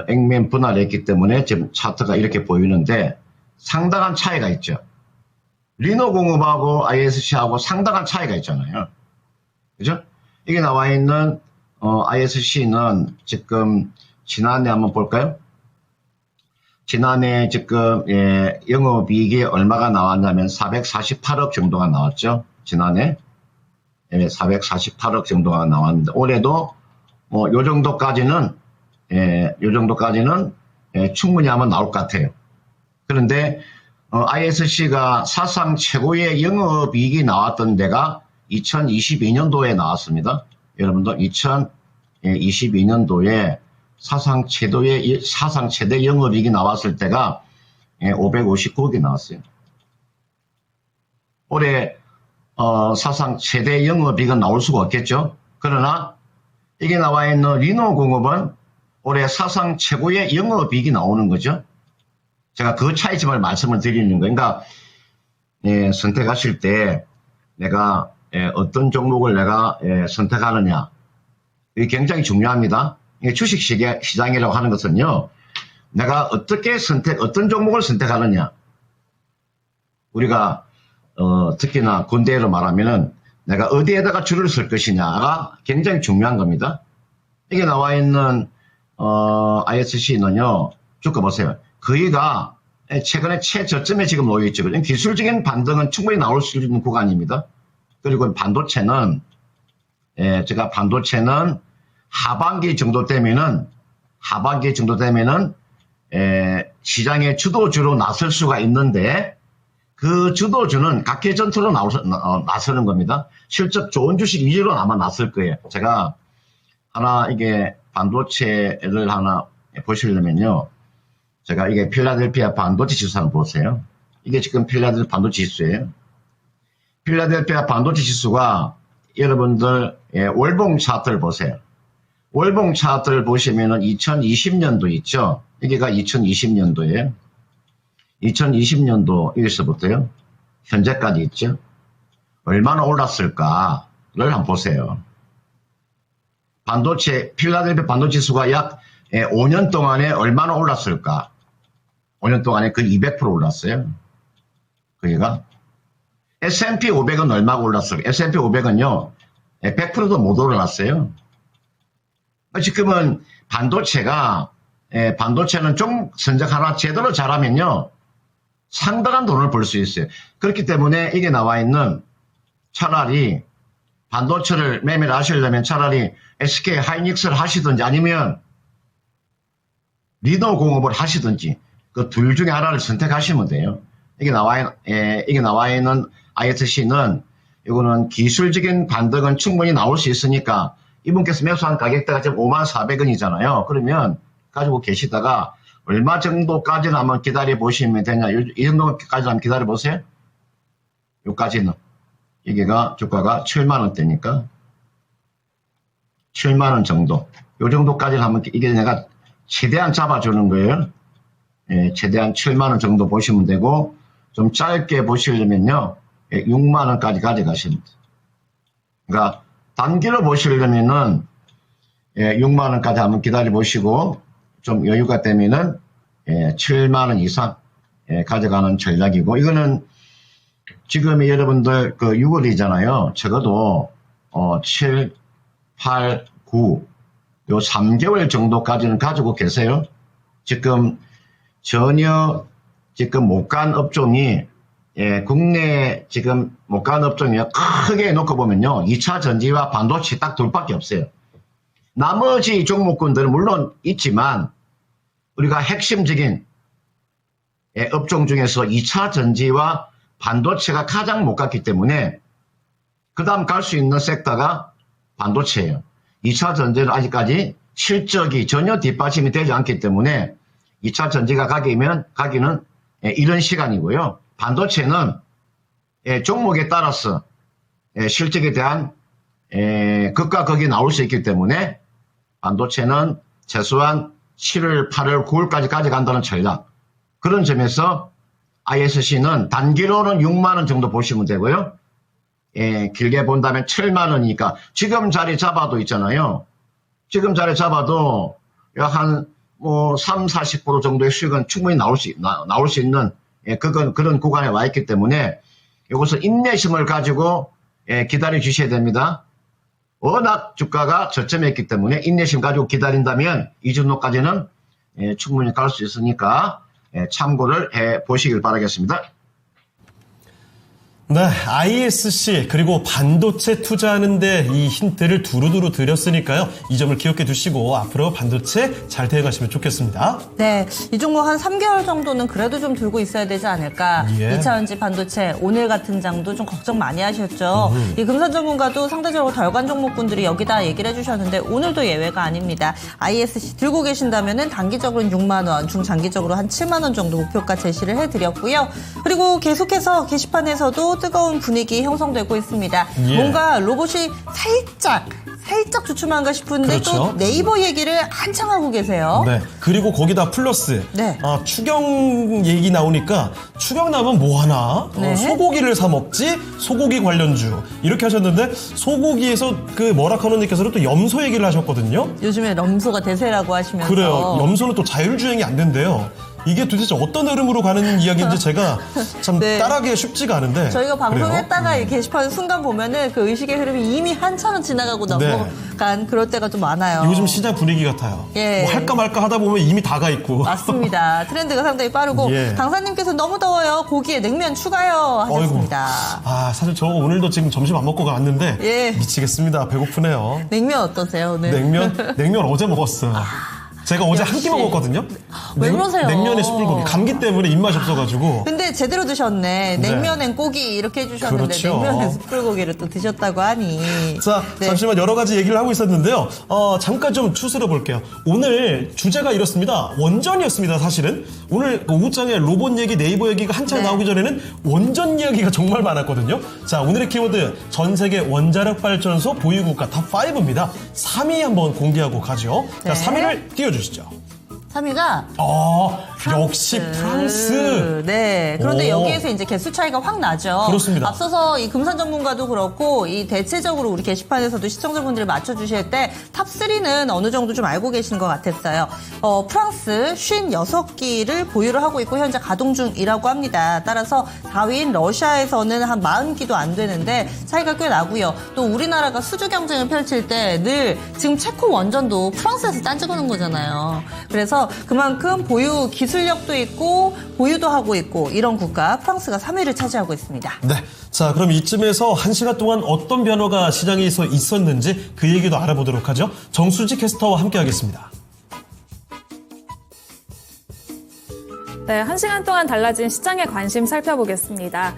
액면 분할했기 때문에 지금 차트가 이렇게 보이는데 상당한 차이가 있죠. 리노공업하고 ISC하고 상당한 차이가 있잖아요. 그죠? 이게 나와 있는 ISC는 지금 지난해 한번 볼까요? 지난해 지금 영업이익이 얼마가 나왔냐면 448억 정도가 나왔죠. 지난해 448억 정도가 나왔는데 올해도 요 정도까지는 충분히 하면 나올 것 같아요. 그런데 ISC가 사상 최고의 영업이익이 나왔던 데가 2022년도에 나왔습니다. 여러분들 2022년도에 사상 최대 영업이익이 나왔을 때가 559억이 나왔어요. 올해 사상 최대 영업이익은 나올 수가 없겠죠. 그러나 이게 나와 있는 리노공업은 올해 사상 최고의 영업이익이 나오는 거죠. 제가 그 차이점을 말씀을 드리는 거예요. 그러니까 선택하실 때 내가 어떤 종목을 내가 선택하느냐 이게 굉장히 중요합니다. 주식시장이라고 하는 것은요. 내가 어떤 종목을 선택하느냐. 우리가 특히나 군대로 말하면은 내가 어디에다가 줄을 쓸 것이냐가 굉장히 중요한 겁니다. 이게 나와 있는 ISC는요. 쭉 보세요. 거기가 최근에 최저점에 지금 놓여 있죠. 기술적인 반등은 충분히 나올 수 있는 구간입니다. 그리고 반도체는 하반기 정도 되면은 시장의 주도주로 나설 수가 있는데 그 주도주는 각계전투로 나서는 겁니다. 실적 좋은 주식 위주로 아마 나설 거예요. 제가 이게 반도체를 하나 보시려면요. 제가 이게 필라델피아 반도체 지수 한번 보세요. 이게 지금 필라델피아 반도체 지수예요. 필라델피아 반도체 지수가 여러분들 월봉 차트를 보세요. 월봉 차트를 보시면은 2020년도 있죠. 여기가 2020년도예요. 2020년도 여기서부터요. 현재까지 있죠. 얼마나 올랐을까를 한번 보세요. 필라델피아 반도체 지수가 약 5년 동안에 얼마나 올랐을까? 5년 동안에 거의 200% 올랐어요. 거기가. S&P 500은 얼마가 올랐을까? S&P 500은요. 100%도 못 올랐어요. 지금은 반도체는 좀 선적 하나 제대로 잘하면요. 상당한 돈을 벌 수 있어요. 그렇기 때문에 이게 나와 있는 차라리 반도체를 매매를 하시려면 차라리 SK 하이닉스를 하시든지 아니면 리노공업을 하시든지 그 둘 중에 하나를 선택하시면 돼요. 이게 나와 있는 ISC는 이거는 기술적인 반등은 충분히 나올 수 있으니까 이분께서 매수한 가격대가 지금 54,400원이잖아요. 그러면 가지고 계시다가 얼마 정도까지는 한번 기다려 보시면 되냐. 이 정도까지 한번 기다려 보세요. 여기까지는. 여기가 주가가 7만원대니까 7만원 정도. 요 정도까지는 한번 이게 내가 최대한 잡아주는 거예요. 최대한 7만원 정도 보시면 되고 좀 짧게 보시려면요. 6만원까지 가져가시면 돼요. 그러니까 단기로 보시려면은 6만원까지 한번 기다려 보시고 좀 여유가 되면은 7만원 이상 가져가는 전략이고 이거는 지금 여러분들 그 6월이잖아요. 적어도 7, 8, 9 요 3개월 정도까지는 가지고 계세요. 지금 전혀 지금 못 간 업종이 국내 지금 못 간 업종이 크게 놓고 보면요. 2차 전지와 반도체 딱 둘밖에 없어요. 나머지 종목군들은 물론 있지만 우리가 핵심적인 업종 중에서 2차 전지와 반도체가 가장 못 갔기 때문에 그 다음 갈 수 있는 섹터가 반도체예요. 2차 전지는 아직까지 실적이 전혀 뒷받침이 되지 않기 때문에 2차 전지가 가기는 이런 시간이고요. 반도체는 종목에 따라서 실적에 대한 극과 극이 나올 수 있기 때문에 반도체는 최소한 7월, 8월, 9월까지 가져간다는 전략. 그런 점에서 ISC는 단기로는 6만원 정도 보시면 되고요. 길게 본다면 7만 원이니까 지금 자리 잡아도 있잖아요. 지금 자리 잡아도 약 한 3, 40% 정도의 수익은 충분히 나올 수 있는 그런 구간에 와 있기 때문에 이것을 인내심을 가지고 기다려 주셔야 됩니다. 워낙 주가가 저점에 있기 때문에 인내심 가지고 기다린다면 이 정도까지는 충분히 갈 수 있으니까 참고를 해 보시길 바라겠습니다. 네, ISC 그리고 반도체 투자하는데 이 힌트를 두루두루 드렸으니까요. 이 점을 기억해 두시고 앞으로 반도체 잘 대응하시면 좋겠습니다. 네, 이 종목 한 3개월 정도는 그래도 좀 들고 있어야 되지 않을까. 예. 2차전지 반도체 오늘 같은 장도 좀 걱정 많이 하셨죠. 이 금산 전문가도 상대적으로 덜간 종목군들이 여기다 얘기를 해주셨는데 오늘도 예외가 아닙니다. ISC 들고 계신다면은 단기적으로는 6만 원, 중장기적으로 한 7만 원 정도 목표가 제시를 해드렸고요. 그리고 계속해서 게시판에서도 뜨거운 분위기 형성되고 있습니다. 예. 뭔가 로봇이 살짝 주춤한가 싶은데 그렇죠. 또 네이버 얘기를 한창 하고 계세요. 네, 그리고 거기다 플러스 네. 추경 얘기 나오니까 추경 나면 뭐 하나? 네. 소고기를 사 먹지? 소고기 관련주 이렇게 하셨는데 소고기에서 그 머라카노님께서는 또 염소 얘기를 하셨거든요. 요즘에 염소가 대세라고 하시면서. 그래요. 염소는 또 자율주행이 안 된대요. 이게 도대체 어떤 흐름으로 가는 이야기인지 제가 참 네. 따라하기가 쉽지가 않은데. 저희가 방송했다가 그래요? 이 게시판 순간 보면은 그 의식의 흐름이 이미 한참은 지나가고 넘어간 그럴 때가 좀 많아요. 요즘 시장 분위기 같아요. 예. 뭐 할까 말까 하다 보면 이미 다 가 있고. 맞습니다. 트렌드가 상당히 빠르고 예. 강사님께서 너무 더워요. 고기에 냉면 추가요 하셨습니다. 사실 저 오늘도 지금 점심 안 먹고 갔는데 예. 미치겠습니다. 배고프네요. 냉면 어떠세요 오늘? 냉면 어제 먹었어요. 제가 어제 한 끼 역시. 먹었거든요. 왜 그러세요? 냉면에 숯불고기. 감기 때문에 입맛이 없어가지고. 근데 제대로 드셨네. 냉면엔 고기 이렇게 해주셨는데 그렇죠. 냉면에 숯불고기를 또 드셨다고 하니. 자, 네. 잠시만 여러 가지 얘기를 하고 있었는데요. 잠깐 좀 추스려 볼게요. 오늘 주제가 이렇습니다. 원전이었습니다, 사실은. 오늘 그 오후장에 로봇 얘기, 네이버 얘기가 한창 네. 나오기 전에는 원전 이야기가 정말 많았거든요. 자, 오늘의 키워드 전 세계 원자력 발전소 보유국가 탑5입니다. 3위 한번 공개하고 가죠. 네. 자, 3위를 띄워주시죠. 3위가 역시 프랑스. 네. 그런데 오. 여기에서 이제 개수 차이가 확 나죠. 그렇습니다. 앞서서 이 금산 전문가도 그렇고 이 대체적으로 우리 게시판에서도 시청자분들이 맞춰주실 때 탑3는 어느 정도 좀 알고 계시는 것 같았어요. 프랑스 56기를 보유를 하고 있고 현재 가동 중이라고 합니다. 따라서 4위인 러시아에서는 한 40기도 안 되는데 차이가 꽤 나고요. 또 우리나라가 수주 경쟁을 펼칠 때 늘 지금 체코 원전도 프랑스에서 딴 찍어놓은 거잖아요. 그래서 그만큼 보유 기술력도 있고 보유도 하고 있고 이런 국가 프랑스가 3위를 차지하고 있습니다. 네. 자, 그럼 이쯤에서 1시간 동안 어떤 변화가 시장에서 있었는지 그 얘기도 알아보도록 하죠. 정수지 캐스터와 함께 하겠습니다. 네, 1시간 동안 달라진 시장의 관심 살펴보겠습니다.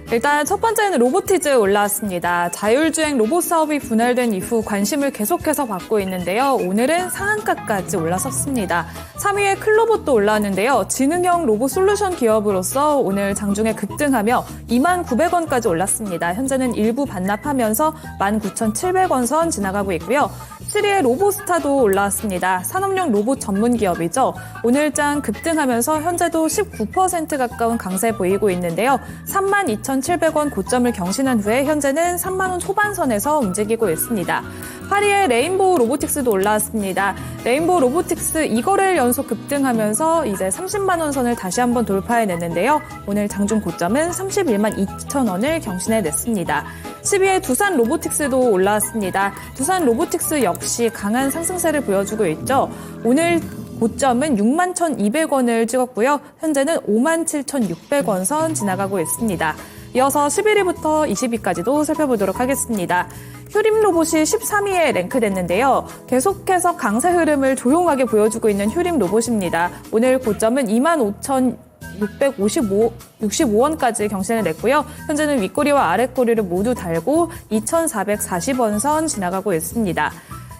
일단 첫 번째는 로보티즈 올라왔습니다. 자율주행 로봇 사업이 분할된 이후 관심을 계속해서 받고 있는데요. 오늘은 상한가까지 올라섰습니다. 3위에 클로봇도 올라왔는데요. 지능형 로봇 솔루션 기업으로서 오늘 장중에 급등하며 29,900원까지 올랐습니다. 현재는 일부 반납하면서 19,700원 선 지나가고 있고요. 7위에 로보스타도 올라왔습니다. 산업용 로봇 전문 기업이죠. 오늘장 급등하면서 현재도 19% 가까운 강세 보이고 있는데요. 32,700원 고점을 경신한 후에 현재는 3만 원 초반선에서 움직이고 있습니다. 8위에 레인보우 로보틱스도 올라왔습니다. 레인보우 로보틱스 2거래일 연속 급등하면서 이제 30만 원 선을 다시 한번 돌파해냈는데요. 오늘 장중 고점은 31만 2천 원을 경신해냈습니다. 10위에 두산 로보틱스도 올라왔습니다. 두산 로보틱스 역시 강한 상승세를 보여주고 있죠. 오늘 고점은 61,200원을 찍었고요. 현재는 57,600원 선 지나가고 있습니다. 이어서 11위부터 20위까지도 살펴보도록 하겠습니다. 휴림 로봇이 13위에 랭크됐는데요. 계속해서 강세 흐름을 조용하게 보여주고 있는 휴림 로봇입니다. 오늘 고점은 25,665원까지 경신을 냈고요. 현재는 윗꼬리와 아랫꼬리를 모두 달고 2,440원 선 지나가고 있습니다.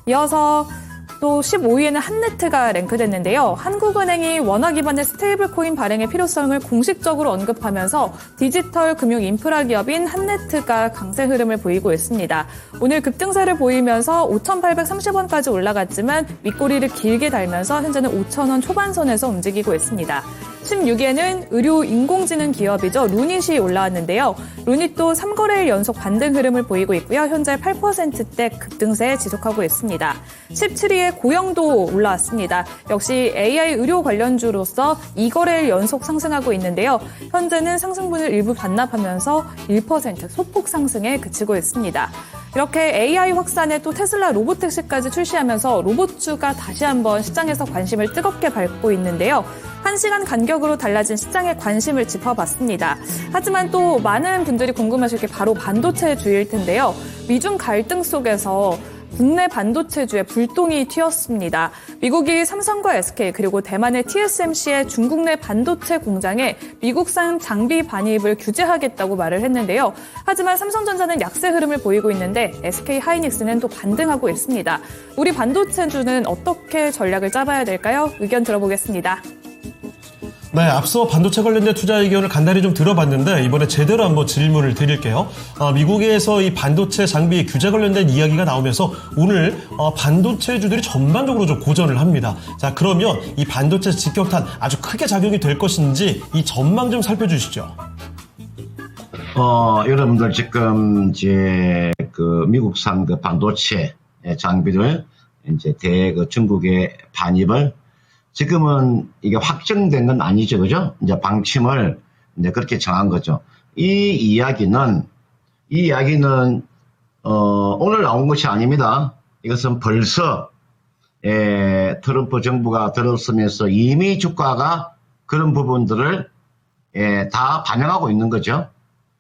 이어서 또 15위에는 한네트가 랭크됐는데요. 한국은행이 원화 기반의 스테이블 코인 발행의 필요성을 공식적으로 언급하면서 디지털 금융 인프라 기업인 한네트가 강세 흐름을 보이고 있습니다. 오늘 급등세를 보이면서 5,830원까지 올라갔지만 윗꼬리를 길게 달면서 현재는 5,000원 초반선에서 움직이고 있습니다. 16위에는 의료 인공지능 기업이죠. 루닛이 올라왔는데요. 루닛도 3거래일 연속 반등 흐름을 보이고 있고요. 현재 8%대 급등세 지속하고 있습니다. 17위에 고영도 올라왔습니다. 역시 AI 의료 관련주로서 2거래일 연속 상승하고 있는데요. 현재는 상승분을 일부 반납하면서 1% 소폭 상승에 그치고 있습니다. 이렇게 AI 확산에 또 테슬라 로보택시까지 출시하면서 로봇주가 다시 한번 시장에서 관심을 뜨겁게 밟고 있는데요. 1시간 간격으로 달라진 시장의 관심을 짚어봤습니다. 하지만 또 많은 분들이 궁금하실 게 바로 반도체주일 텐데요. 미중 갈등 속에서 국내 반도체주에 불똥이 튀었습니다. 미국이 삼성과 SK 그리고 대만의 TSMC의 중국 내 반도체 공장에 미국산 장비 반입을 규제하겠다고 말을 했는데요. 하지만 삼성전자는 약세 흐름을 보이고 있는데 SK 하이닉스는 또 반등하고 있습니다. 우리 반도체주는 어떻게 전략을 짜봐야 될까요? 의견 들어보겠습니다. 네, 앞서 반도체 관련된 투자 의견을 간단히 좀 들어봤는데 이번에 제대로 한번 질문을 드릴게요. 미국에서 이 반도체 장비 규제 관련된 이야기가 나오면서 오늘 반도체주들이 전반적으로 좀 고전을 합니다. 자, 그러면 이 반도체 직격탄 아주 크게 작용이 될 것인지 이 전망 좀 살펴주시죠. 여러분들 지금 이제 그 미국산 그 반도체 장비를 이제 중국의 반입을 지금은 이게 확정된 건 아니죠, 그죠? 이제 방침을 이제 그렇게 정한 거죠. 이 이야기는 오늘 나온 것이 아닙니다. 이것은 벌써 트럼프 정부가 들어서면서 이미 주가가 그런 부분들을 다 반영하고 있는 거죠.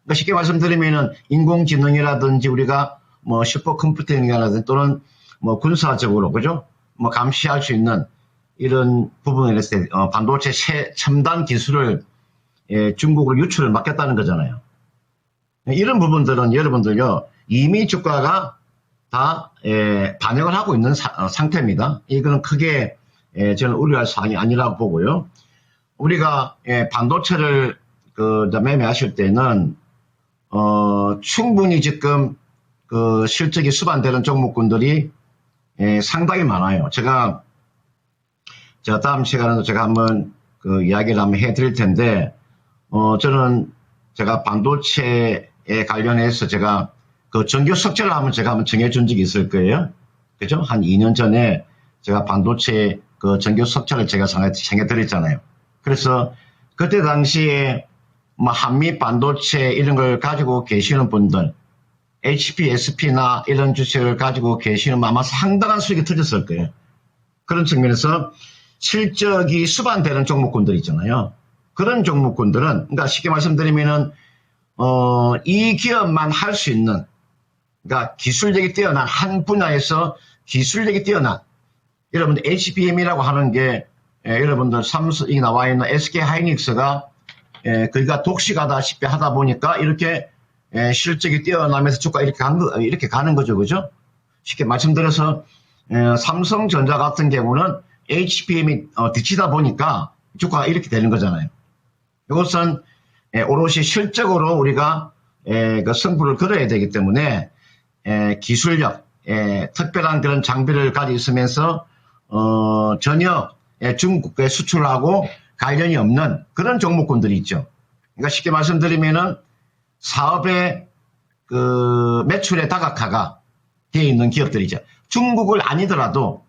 그러니까 쉽게 말씀드리면은 인공지능이라든지 우리가 뭐 슈퍼컴퓨팅이라든지 또는 뭐 군사적으로 그죠? 뭐 감시할 수 있는 이런 부분에 대해서 반도체 첨단 기술을 중국으로 유출을 막겠다는 거잖아요. 이런 부분들은 여러분들요 이미 주가가 다 반영을 하고 있는 상태입니다. 이거는 크게 저는 우려할 사항이 아니라고 보고요. 우리가 반도체를 매매하실 때는 충분히 지금 그 실적이 수반되는 종목군들이 상당히 많아요. 제가 다음 시간에도 제가 한번 그 이야기를 한번 해드릴 텐데, 저는 제가 반도체에 관련해서 제가 그 정규 석제를 한번 정해준 적이 있을 거예요. 그죠? 한 2년 전에 제가 반도체 그 정규 석제를 제가 정해드렸잖아요. 그래서 그때 당시에 뭐 한미 반도체 이런 걸 가지고 계시는 분들, HP, SP나 이런 주식을 가지고 계시는 아마 상당한 수익이 터졌을 거예요. 그런 측면에서 실적이 수반되는 종목군들 있잖아요. 그런 종목군들은, 그러니까 쉽게 말씀드리면은, 이 기업만 할 수 있는, 그러니까 기술력이 뛰어난, 한 분야에서 기술력이 뛰어난, 여러분들 HBM이라고 하는 게, 여러분들 삼성이 나와 있는 SK 하이닉스가, 그러니까 독식하다시피 하다 보니까 이렇게, 실적이 뛰어나면서 주가 이렇게 가는 거죠. 그죠? 쉽게 말씀드려서, 삼성전자 같은 경우는 HBM이 뒤치다 보니까 주가가 이렇게 되는 거잖아요. 이것은 오롯이 실적으로 우리가 그 승부를 걸어야 되기 때문에 기술력, 특별한 그런 장비를 가지고 있으면서 전혀 중국에 수출하고 관련이 없는 그런 종목군들이 있죠. 그러니까 쉽게 말씀드리면은 사업의 그 매출의 다각화가 되어 있는 기업들이죠. 중국을 아니더라도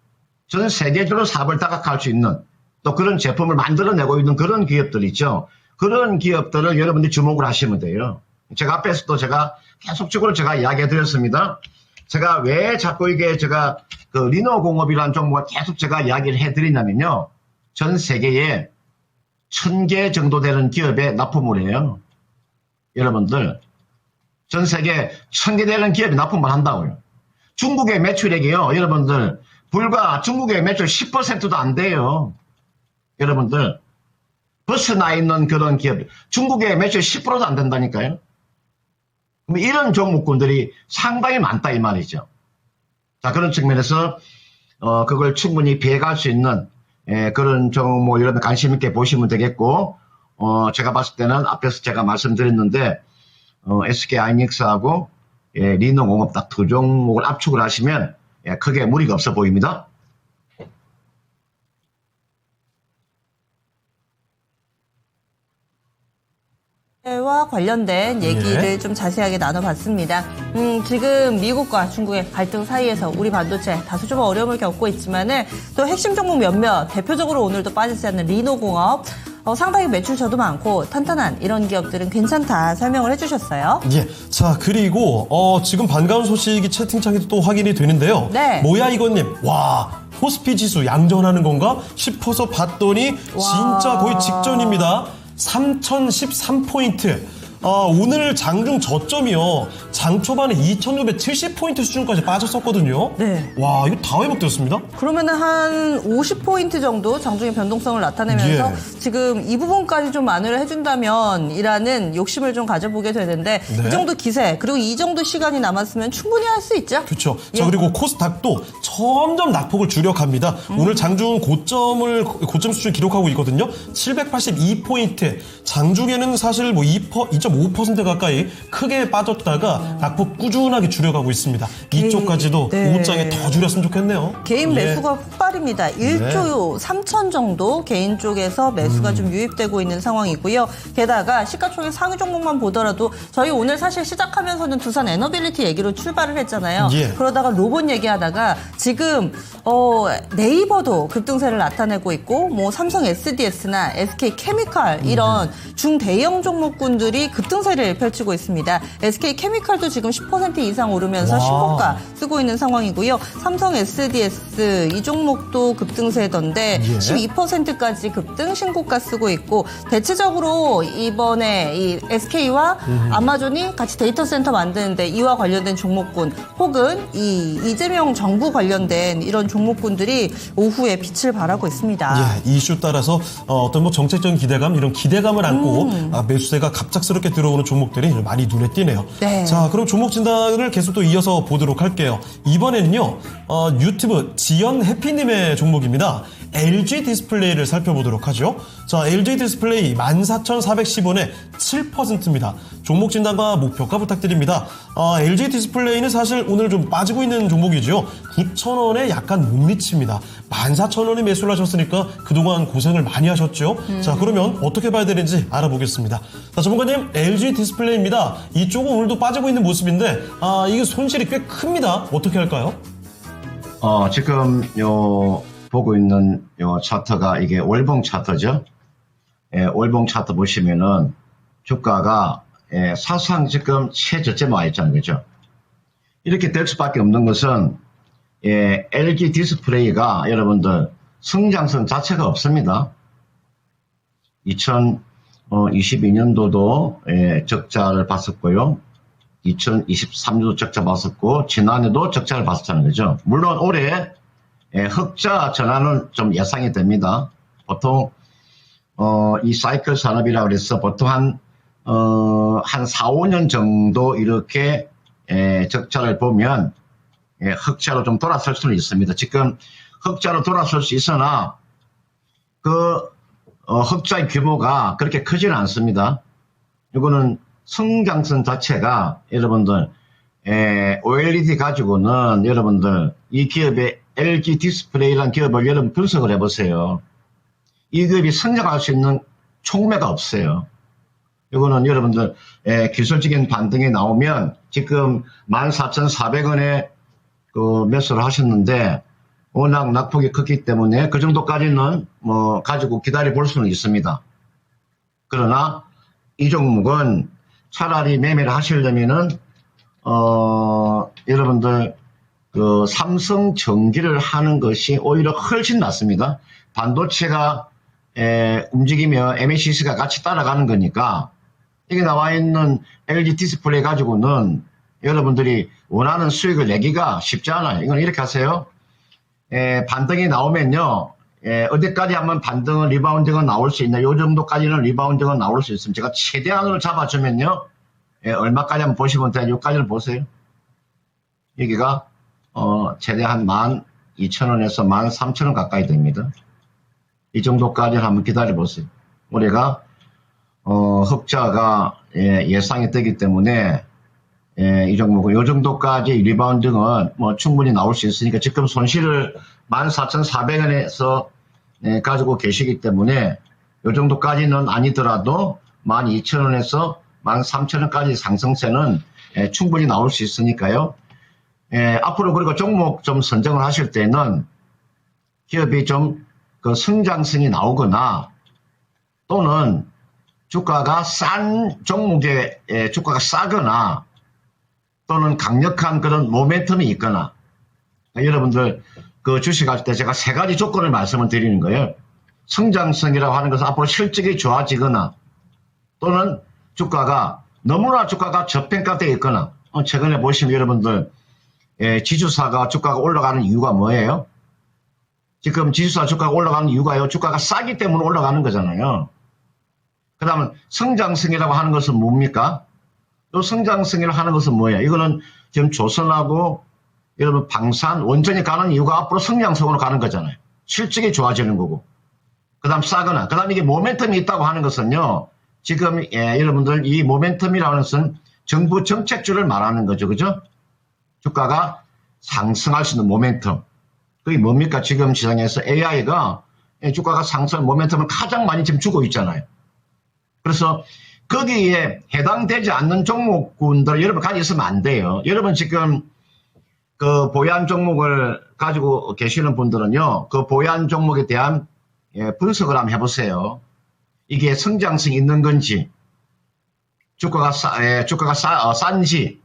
전 세계적으로 사업을 다각화할 수 있는 또 그런 제품을 만들어내고 있는 그런 기업들 있죠. 그런 기업들을 여러분들이 주목을 하시면 돼요. 제가 앞에서도 제가 계속적으로 제가 이야기해 드렸습니다. 제가 왜 자꾸 이게 제가 그 리노공업이라는 종목을 계속 제가 이야기를 해 드리냐면요. 전 세계에 1000개 정도 되는 기업에 납품을 해요. 여러분들. 전 세계 1000개 되는 기업이 납품을 한다고요. 중국의 매출액이요. 여러분들. 불과 중국의 매출 10%도 안 돼요. 여러분들. 벗어나 있는 그런 기업. 중국의 매출 10%도 안 된다니까요. 그럼 이런 종목군들이 상당히 많다 이 말이죠. 자, 그런 측면에서 그걸 충분히 비해갈 수 있는 그런 종목 여러분 관심 있게 보시면 되겠고 제가 봤을 때는 앞에서 제가 말씀드렸는데 SK 하이닉스하고 리노공업 딱 두 종목을 압축을 하시면 크게 무리가 없어 보입니다. 와 관련된 얘기를 좀 자세하게 나눠봤습니다. 지금 미국과 중국의 갈등 사이에서 우리 반도체 다소 좀 어려움을 겪고 있지만은 또 핵심 종목 몇몇 대표적으로 오늘도 빠지지 않는 리노공업 상당히 매출처도 많고 탄탄한 이런 기업들은 괜찮다 설명을 해주셨어요. 예. 자, 그리고 지금 반가운 소식이 채팅창에도 또 확인이 되는데요. 네. 뭐야 이거님. 와, 코스피 지수 양전하는 건가 싶어서 봤더니 진짜 거의 직전입니다. 3013포인트. 오늘 장중 저점이요. 장 초반에 2670포인트 수준까지 빠졌었거든요. 네. 와, 이거 다 회복되었습니다. 그러면은 한 50포인트 정도 장중의 변동성을 나타내면서 예. 지금 이 부분까지 좀 만회를 해준다면 이라는 욕심을 좀 가져보게 되는데 네. 이 정도 기세 그리고 이 정도 시간이 남았으면 충분히 할 수 있죠. 그렇죠. 예. 자, 그리고 코스닥도 점점 낙폭을 줄여갑니다. 오늘 장중 고점 수준 기록하고 있거든요. 782포인트. 장중에는 사실 뭐 2.5% 가까이 크게 빠졌다가 낙폭 꾸준하게 줄여가고 있습니다. 이쪽까지도 네. 오후장에 더 줄였으면 좋겠네요. 개인 예. 매수가 폭발입니다. 1조 3천 정도 개인 쪽에서 매수가 좀 유입되고 있는 상황이고요. 게다가 시가총액 상위 종목만 보더라도 저희 오늘 사실 시작하면서는 두산 에너빌리티 얘기로 출발을 했잖아요. 예. 그러다가 로봇 얘기하다가 지금 네이버도 급등세를 나타내고 있고 뭐 삼성 SDS나 SK 케미칼 이런 중대형 종목군들이 급등세를 펼치고 있습니다. SK 케미칼도 지금 10% 이상 오르면서 와. 신고가 쓰고 있는 상황이고요. 삼성 SDS 이 종목도 급등세던데 예. 12%까지 급등 신고가 쓰고 있고 대체적으로 이번에 이 SK와 아마존이 같이 데이터 센터 만드는데 이와 관련된 종목군 혹은 이 이재명 정부 관련된 이런 종목군들이 오후에 빛을 발하고 있습니다. 예, 이슈 따라서 어떤 뭐 정책적인 기대감 이런 기대감을 안고 매수세가 갑작스럽게 들어오는 종목들이 많이 눈에 띄네요. 네. 자, 그럼 종목 진단을 계속 또 이어서 보도록 할게요. 이번에는요 유튜브 지연 해피님의 종목입니다. LG 디스플레이를 살펴보도록 하죠. 자, LG 디스플레이 14,410원에 7%입니다. 종목 진단과 목표가 부탁드립니다. LG 디스플레이는 사실 오늘 좀 빠지고 있는 종목이죠. 9,000원에 약간 못 미칩니다. 14,000원에 매수를 하셨으니까 그동안 고생을 많이 하셨죠. 자, 그러면 어떻게 봐야 되는지 알아보겠습니다. 자, 전문가님, LG 디스플레이입니다. 이쪽은 오늘도 빠지고 있는 모습인데 이게 손실이 꽤 큽니다. 어떻게 할까요? 지금 보고 있는 요 차트가 이게 월봉 차트죠. 예, 월봉 차트 보시면은 주가가 사상 지금 최저점에 와 있잖아요. 그죠? 이렇게 될 수밖에 없는 것은 LG 디스플레이가 여러분들 성장성 자체가 없습니다. 2022년도도 적자를 봤었고요. 2023년도 적자 봤었고 지난해도 적자를 봤었잖아요. 그죠? 물론 올해 흑자 전환은 좀 예상이 됩니다. 보통 이 사이클 산업이라 그래서 보통 한 4, 5년 정도 이렇게 적자를 보면 흑자로 좀 돌아설 수는 있습니다. 지금 흑자로 돌아설 수 있으나 그 흑자의 규모가 그렇게 크지는 않습니다. 이거는 성장성 자체가 여러분들 OLED 가지고는 여러분들 이 기업의 LG 디스플레이라는 기업을 여러분 분석을 해보세요. 이 기업이 성장할 수 있는 촉매가 없어요. 이거는 여러분들 기술적인 반등이 나오면 지금 14,400원에 그 매수를 하셨는데 워낙 낙폭이 컸기 때문에 그 정도까지는 뭐 가지고 기다려 볼 수는 있습니다. 그러나 이 종목은 차라리 매매를 하시려면은 여러분들 그 삼성 전기를 하는 것이 오히려 훨씬 낫습니다. 반도체가 움직이면 MACC가 같이 따라가는 거니까 여기 나와 있는 LG 디스플레이 가지고는 여러분들이 원하는 수익을 내기가 쉽지 않아요. 이건 이렇게 하세요. 반등이 나오면요. 어디까지 하면 반등은 리바운드가 나올 수 있나? 요 정도까지는 리바운드가 나올 수 있으면 제가 최대한으로 잡아주면요. 얼마까지 한번 보시면 돼요. 요까지는 보세요. 여기가 최대한 12,000원에서 13,000원 가까이 됩니다. 이 정도까지는 한번 기다려보세요. 우리가 흑자가 예상이 되기 때문에 이 종목은 요 정도까지 리바운드는 뭐 충분히 나올 수 있으니까 지금 손실을 14,400원에서 가지고 계시기 때문에 요 정도까지는 아니더라도 12,000원에서 13,000원까지 상승세는 충분히 나올 수 있으니까요. 앞으로 그리고 종목 좀 선정을 하실 때는 기업이 좀 그 성장성이 나오거나 또는 주가가 싼 종목의 주가가 싸거나 또는 강력한 그런 모멘텀이 있거나 여러분들 그 주식할 때 제가 세 가지 조건을 말씀을 드리는 거예요. 성장성이라고 하는 것은 앞으로 실적이 좋아지거나 또는 너무나 주가가 저평가되어 있거나 최근에 보시면 여러분들 지주사가 주가가 올라가는 이유가 뭐예요? 지금 지주사 주가가 올라가는 이유가요. 주가가 싸기 때문에 올라가는 거잖아요. 그 다음은 성장성이라고 하는 것은 뭡니까? 또 성장성이라고 하는 것은 뭐예요? 이거는 지금 조선하고 여러분 방산, 원전이 가는 이유가 앞으로 성장성으로 가는 거잖아요. 실적이 좋아지는 거고. 그 다음 싸거나. 그 다음 이게 모멘텀이 있다고 하는 것은요. 지금 여러분들 이 모멘텀이라는 것은 정부 정책주를 말하는 거죠. 그죠? 주가가 상승할 수 있는 모멘텀. 그게 뭡니까? 지금 시장에서 AI가 주가가 상승 모멘텀을 가장 많이 지금 주고 있잖아요. 그래서 거기에 해당되지 않는 종목군들 여러분 가지고 있으면 안 돼요. 여러분 지금 그 보유한 종목을 가지고 계시는 분들은요. 그 보유한 종목에 대한 분석을 한번 해보세요. 이게 성장성이 있는 건지 주가가 싼지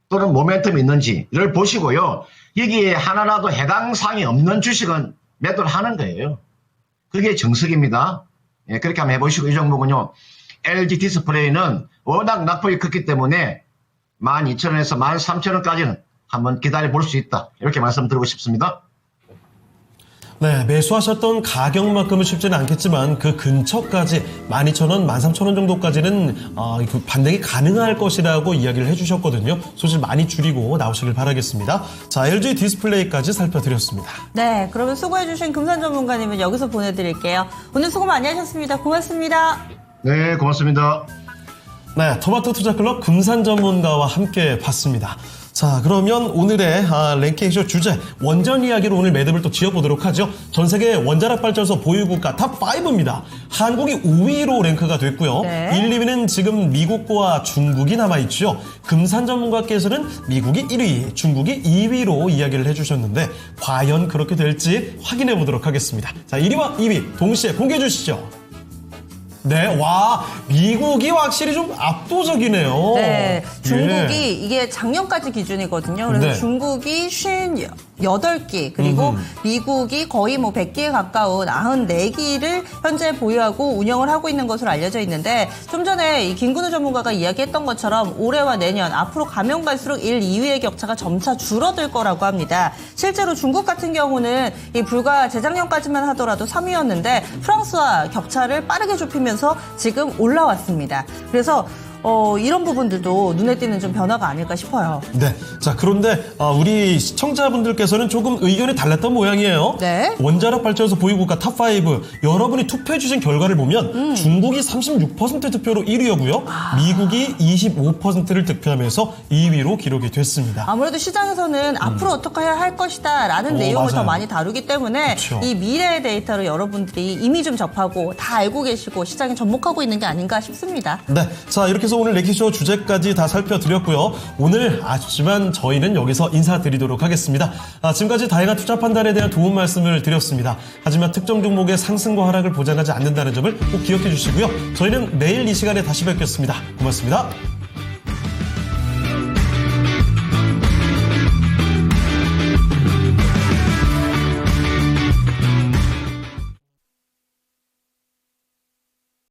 또는 모멘텀이 있는지를 보시고요. 여기에 하나라도 해당 사항이 없는 주식은 매도를 하는 거예요. 그게 정석입니다. 그렇게 한번 해보시고 이 종목은요. LG 디스플레이는 워낙 낙폭이 컸기 때문에 12,000원에서 13,000원까지는 한번 기다려 볼 수 있다. 이렇게 말씀드리고 싶습니다. 네, 매수하셨던 가격만큼은 쉽지는 않겠지만 그 근처까지 12,000원, 13,000원 정도까지는 그 반등이 가능할 것이라고 이야기를 해주셨거든요. 소실 많이 줄이고 나오시길 바라겠습니다. 자, LG 디스플레이까지 살펴드렸습니다. 네, 그러면 수고해주신 금산 전문가님은 여기서 보내드릴게요. 오늘 수고 많이 하셨습니다. 고맙습니다. 네, 고맙습니다. 네, 토마토 투자클럽 금산 전문가와 함께 봤습니다. 자, 그러면 오늘의 랭킹쇼 주제 원전 이야기로 오늘 매듭을 또 지어보도록 하죠. 전 세계 원자력 발전소 보유국가 탑5입니다. 한국이 5위로 랭크가 됐고요. 네. 1, 2위는 지금 미국과 중국이 남아있죠. 금산 전문가께서는 미국이 1위, 중국이 2위로 이야기를 해주셨는데 과연 그렇게 될지 확인해 보도록 하겠습니다. 자, 1위와 2위 동시에 공개해 주시죠. 네, 와, 미국이 확실히 좀 압도적이네요. 네, 중국이 예. 이게 작년까지 기준이거든요. 그래서 네. 중국이 58기, 그리고 미국이 거의 뭐 100기에 가까운 94기를 현재 보유하고 운영을 하고 있는 것으로 알려져 있는데 좀 전에 이 김근우 전문가가 이야기했던 것처럼 올해와 내년 앞으로 가면 갈수록 1, 2위의 격차가 점차 줄어들 거라고 합니다. 실제로 중국 같은 경우는 이 불과 재작년까지만 하더라도 3위였는데 프랑스와 격차를 빠르게 좁히면서 지금 올라왔습니다. 그래서 이런 부분들도 눈에 띄는 좀 변화가 아닐까 싶어요. 네. 자, 그런데 우리 시청자분들께서는 조금 의견이 달랐던 모양이에요. 네. 원자력 발전소 보유국가 탑5 여러분이 투표해 주신 결과를 보면 중국이 36% 득표로 1위였고요. 미국이 25%를 득표하면서 2위로 기록이 됐습니다. 아무래도 시장에서는 앞으로 어떻게 해야 할 것이다 라는 내용을 맞아요. 더 많이 다루기 때문에 그쵸. 이 미래의 데이터를 여러분들이 이미 좀 접하고 다 알고 계시고 시장에 접목하고 있는 게 아닌가 싶습니다. 네. 자, 이렇게 해서 오늘 랭킹쇼 주제까지 다 살펴드렸고요. 오늘 아쉽지만 저희는 여기서 인사드리도록 하겠습니다. 지금까지 다양한 투자 판단에 대한 도움 말씀을 드렸습니다. 하지만 특정 종목의 상승과 하락을 보장하지 않는다는 점을 꼭 기억해 주시고요. 저희는 내일 이 시간에 다시 뵙겠습니다. 고맙습니다.